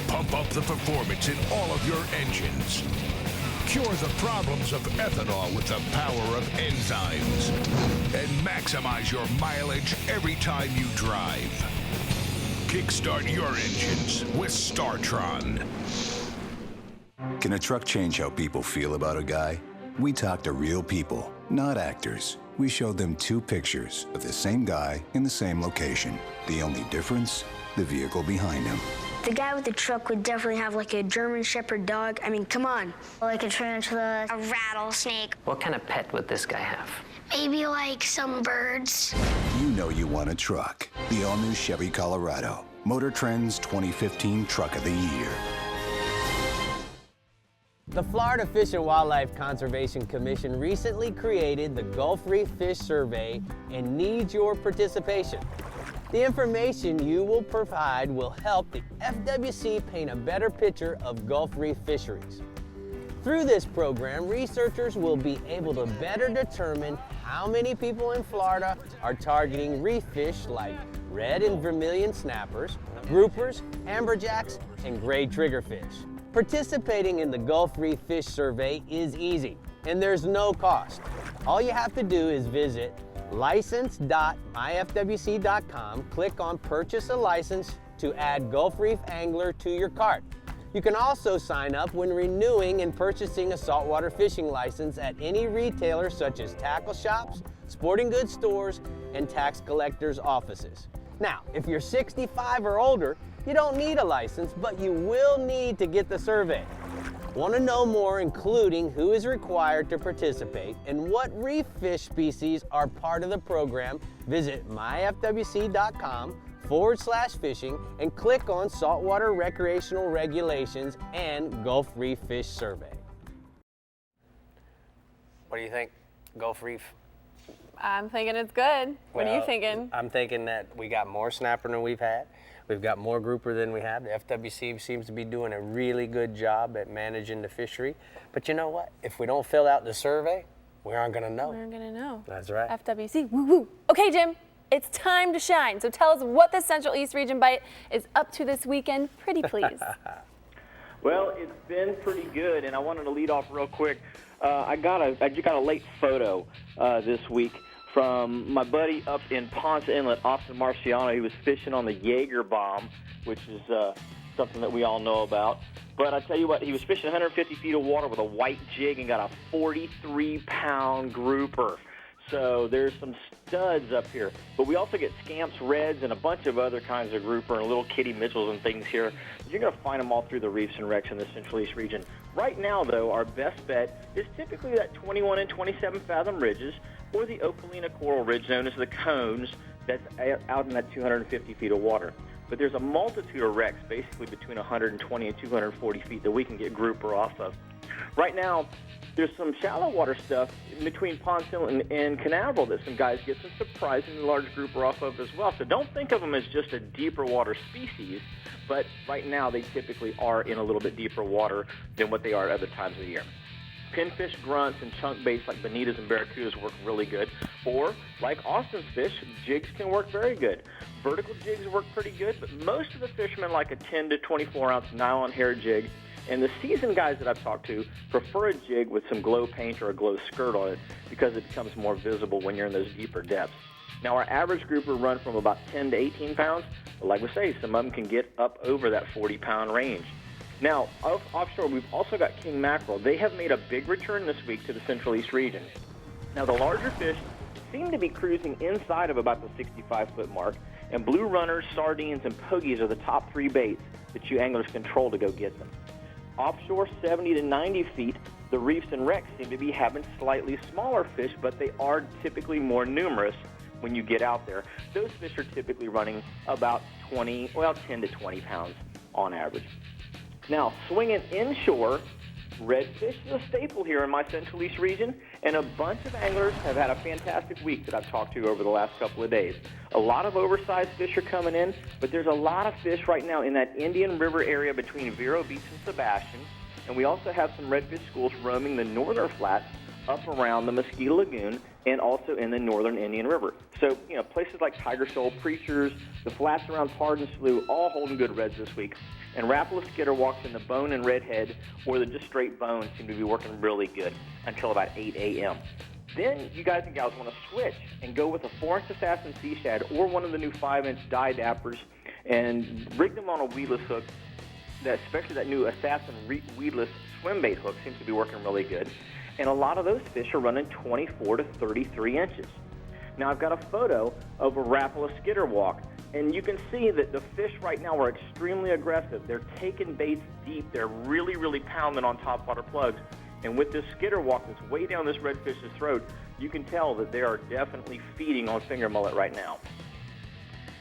Pump up the performance in all of your engines. Cure the problems of ethanol with the power of enzymes. And maximize your mileage every time you drive. Kickstart your engines with STARTRON. Can a truck change how people feel about a guy? We talk to real people, not actors. We showed them 2 pictures of the same guy in the same location. The only difference, the vehicle behind him. The guy with the truck would definitely have like a German Shepherd dog. I mean, come on. Like a tarantula, a rattlesnake. What kind of pet would this guy have? Maybe like some birds. You know you want a truck. The all-new Chevy Colorado. Motor Trend's 2015 Truck of the Year. The Florida Fish and Wildlife Conservation Commission recently created the Gulf Reef Fish Survey and needs your participation. The information you will provide will help the FWC paint a better picture of Gulf Reef fisheries. Through this program, researchers will be able to better determine how many people in Florida are targeting reef fish like red and vermilion snappers, groupers, amberjacks, and gray triggerfish. Participating in the Gulf Reef Fish Survey is easy, and there's no cost. All you have to do is visit license.myfwc.com, click on Purchase a License to add Gulf Reef Angler to your cart. You can also sign up when renewing and purchasing a saltwater fishing license at any retailer such as tackle shops, sporting goods stores, and tax collectors' offices. Now, if you're 65 or older, you don't need a license, but you will need to get the survey. Want to know more, including who is required to participate and what reef fish species are part of the program, visit myfwc.com/fishing and click on Saltwater Recreational Regulations and Gulf Reef Fish Survey. What do you think, Gulf Reef? I'm thinking it's good. What are you thinking? I'm thinking that we got more snapper than we've had. We've got more grouper than we have. The FWC seems to be doing a really good job at managing the fishery. But you know what? If we don't fill out the survey, we aren't going to know. We aren't going to know. That's right. FWC, woo woo. Okay, Jim, it's time to shine. So tell us what the Central East Region Bite is up to this weekend. Pretty please. Well, it's been pretty good, and I wanted to lead off real quick. I got a late photo this week from my buddy up in Ponce Inlet, Austin Marciano. He was fishing on the Jaeger bomb, which is something that we all know about. But I tell you what, he was fishing 150 feet of water with a white jig and got a 43-pound grouper. So there's some studs up here. But we also get scamps, reds, and a bunch of other kinds of grouper and little kitty Mitchells and things here. You're going to find them all through the reefs and wrecks in the Central East region. Right now, though, our best bet is typically that 21 and 27 fathom ridges or the Opalina Coral Ridge known as the cones that's out in that 250 feet of water. But there's a multitude of wrecks, basically between 120 and 240 feet that we can get grouper off of. Right now, there's some shallow water stuff in between Ponce Inlet and Canaveral that some guys get some surprisingly large grouper off of as well. So don't think of them as just a deeper water species, but right now they typically are in a little bit deeper water than what they are at other times of the year. Pinfish, grunts, and chunk baits like bonitas and barracudas work really good. Or, like Austin's fish, jigs can work very good. Vertical jigs work pretty good, but most of the fishermen like a 10 to 24-ounce nylon hair jig. And the seasoned guys that I've talked to prefer a jig with some glow paint or a glow skirt on it because it becomes more visible when you're in those deeper depths. Now, our average grouper run from about 10 to 18 pounds, but like we say, some of them can get up over that 40-pound range. Now, offshore, we've also got king mackerel. They have made a big return this week to the Central East region. Now, the larger fish seem to be cruising inside of about the 65-foot mark, and blue runners, sardines, and pogies are the top three baits that you anglers control to go get them. Offshore, 70 to 90 feet, the reefs and wrecks seem to be having slightly smaller fish, but they are typically more numerous when you get out there. Those fish are typically running about 10 to 20 pounds on average. Now, swinging inshore, redfish is a staple here in my Central East region, and a bunch of anglers have had a fantastic week that I've talked to over the last couple of days. A lot of oversized fish are coming in, but there's a lot of fish right now in that Indian River area between Vero Beach and Sebastian, and we also have some redfish schools roaming the northern flats up around the Mosquito Lagoon and also in the northern Indian River. So, places like Tiger Shoal, Preachers, the flats around Pardon Slough, all holding good reds this week. And Rapala Skitterwalks in the bone and redhead, or the just straight bone, seem to be working really good until about 8 a.m. Then you guys and gals want to switch and go with a 4-inch Assassin Sea Shad or one of the new 5-inch dye dappers and rig them on a weedless hook. Especially that new Assassin weedless swim bait hook seems to be working really good. And a lot of those fish are running 24 to 33 inches. Now I've got a photo of a Rapala Skitterwalk, and you can see that the fish right now are extremely aggressive. They're taking baits deep. They're really, really pounding on topwater plugs. And with this skitter walk that's way down this redfish's throat, you can tell that they are definitely feeding on finger mullet right now.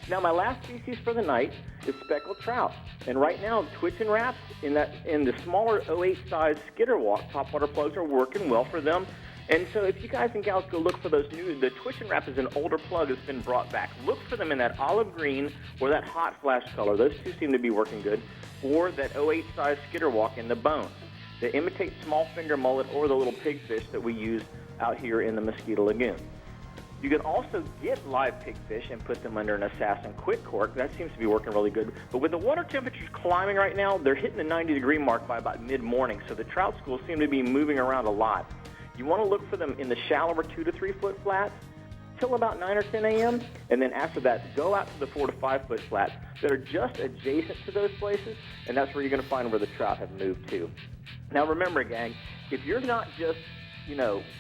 Now, my last species for the night is speckled trout. And right now, twitch and wraps in the smaller 08 size skitter walk topwater plugs are working well for them. And so if you guys and gals go look for those the twitch and wrap is an older plug that's been brought back. Look for them in that olive green or that hot flash color. Those two seem to be working good. Or that 08 size skitter walk in the bones. They imitate small finger mullet or the little pigfish that we use out here in the Mosquito Lagoon. You can also get live pigfish and put them under an Assassin quick cork. That seems to be working really good. But with the water temperatures climbing right now, they're hitting the 90-degree mark by about mid-morning, so the trout schools seem to be moving around a lot. You want to look for them in the shallower 2 to 3 foot flats till about 9 or 10 a.m., and then after that, go out to the 4 to 5 foot flats that are just adjacent to those places, and that's where you're going to find where the trout have moved to. Now remember, gang, if you're not just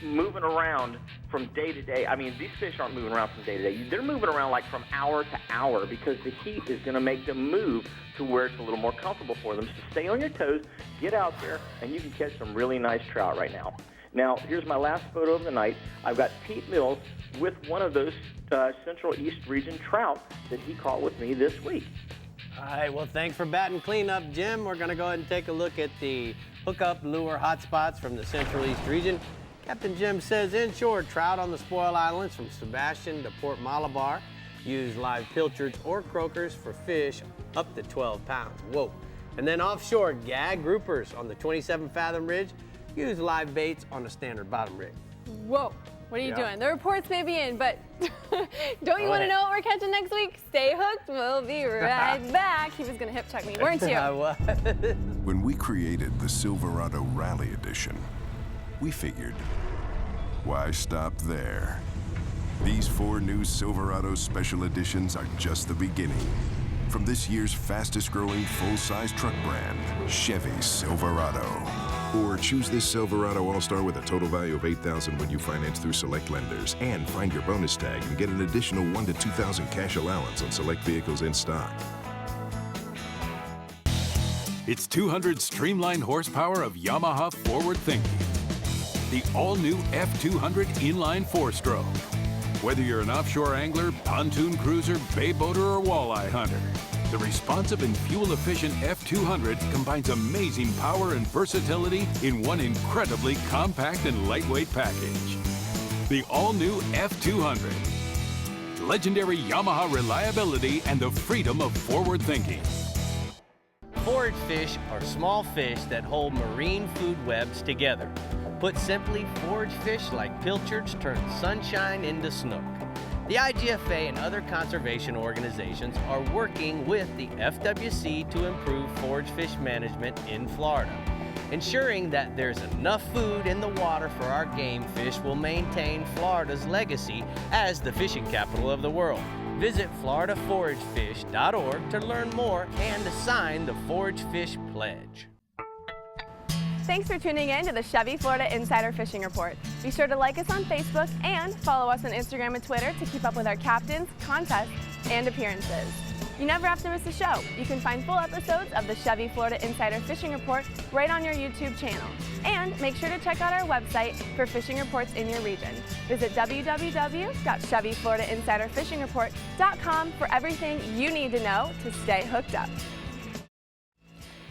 moving around from day to day. I mean, these fish aren't moving around from day to day. They're moving around like from hour to hour because the heat is going to make them move to where it's a little more comfortable for them. So stay on your toes, get out there, and you can catch some really nice trout right now. Now, here's my last photo of the night. I've got Pete Mills with one of those Central East region trout that he caught with me this week. All right, well, thanks for batting cleanup, Jim. We're going to go ahead and take a look at the hookup lure hotspots from the Central East region. Captain Jim says inshore trout on the Spoil Islands from Sebastian to Port Malabar. Use live pilchards or croakers for fish up to 12 pounds. Whoa. And then offshore, gag groupers on the 27-fathom ridge. Use live baits on the standard bottom rig. Whoa. What are you doing? The reports may be in, but don't you want to know what we're catching next week? Stay hooked. We'll be right back. He was going to hip check me, weren't you? I was. When we created the Silverado Rally Edition, we figured, why stop there? These 4 new Silverado Special Editions are just the beginning. From this year's fastest growing full-size truck brand, Chevy Silverado. Or choose this Silverado All-Star with a total value of $8,000 when you finance through select lenders. And find your bonus tag and get an additional $1,000 to $2,000 cash allowance on select vehicles in stock. It's 200 streamlined horsepower of Yamaha forward thinking. The all-new F200 inline 4-stroke. Whether you're an offshore angler, pontoon cruiser, bay boater, or walleye hunter, the responsive and fuel-efficient F200 combines amazing power and versatility in one incredibly compact and lightweight package. The all-new F200. Legendary Yamaha reliability and the freedom of forward thinking. Forage fish are small fish that hold marine food webs together. Put simply, forage fish like pilchards turn sunshine into snook. The IGFA and other conservation organizations are working with the FWC to improve forage fish management in Florida. Ensuring that there's enough food in the water for our game fish will maintain Florida's legacy as the fishing capital of the world. Visit floridaforagefish.org to learn more and to sign the Forage Fish Pledge. Thanks for tuning in to the Chevy Florida Insider Fishing Report. Be sure to like us on Facebook and follow us on Instagram and Twitter to keep up with our captains, contests, and appearances. You never have to miss a show. You can find full episodes of the Chevy Florida Insider Fishing Report right on your YouTube channel. And make sure to check out our website for fishing reports in your region. Visit www.ChevyFloridaInsiderFishingReport.com for everything you need to know to stay hooked up.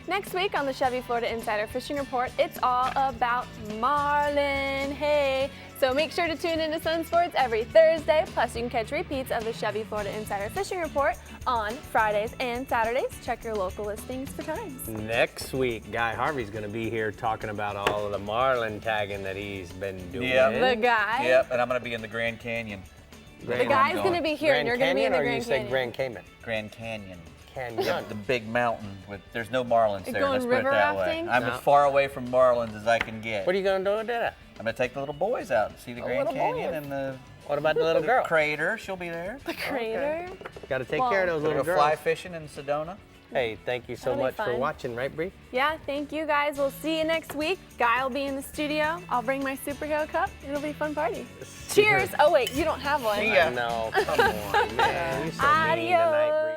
Next week on the Chevy Florida Insider Fishing Report, it's all about marlin. Hey! So make sure to tune in to SunSports every Thursday. Plus, you can catch repeats of the Chevy Florida Insider Fishing Report on Fridays and Saturdays. Check your local listings for times. Next week, Guy Harvey's going to be here talking about all of the marlin tagging that he's been doing. Yep. The guy? Yep, and I'm going to be in the Grand Canyon. The guy's going to be here, and you're going to be in the Grand Canyon. Grand Cayman? Grand Canyon. Yeah, the big mountain with there's no marlins there. Going Let's put it river that rafting? way. I'm as far away from marlins as I can get. What are you going to do there? I'm going to take the little boys out and see the Grand Canyon and the. What about the little girl? Crater, she'll be there. The crater? Okay. Got to take care of those little girls. Fly fishing in Sedona. Hey, thank you so much for watching, right, Brie? Yeah, thank you guys. We'll see you next week. Guy will be in the studio. I'll bring my superhero cup. It'll be a fun party. Cheers. Oh, wait, you don't have one. See ya. No, come on, man. You're so mean Adios. tonight, Brie.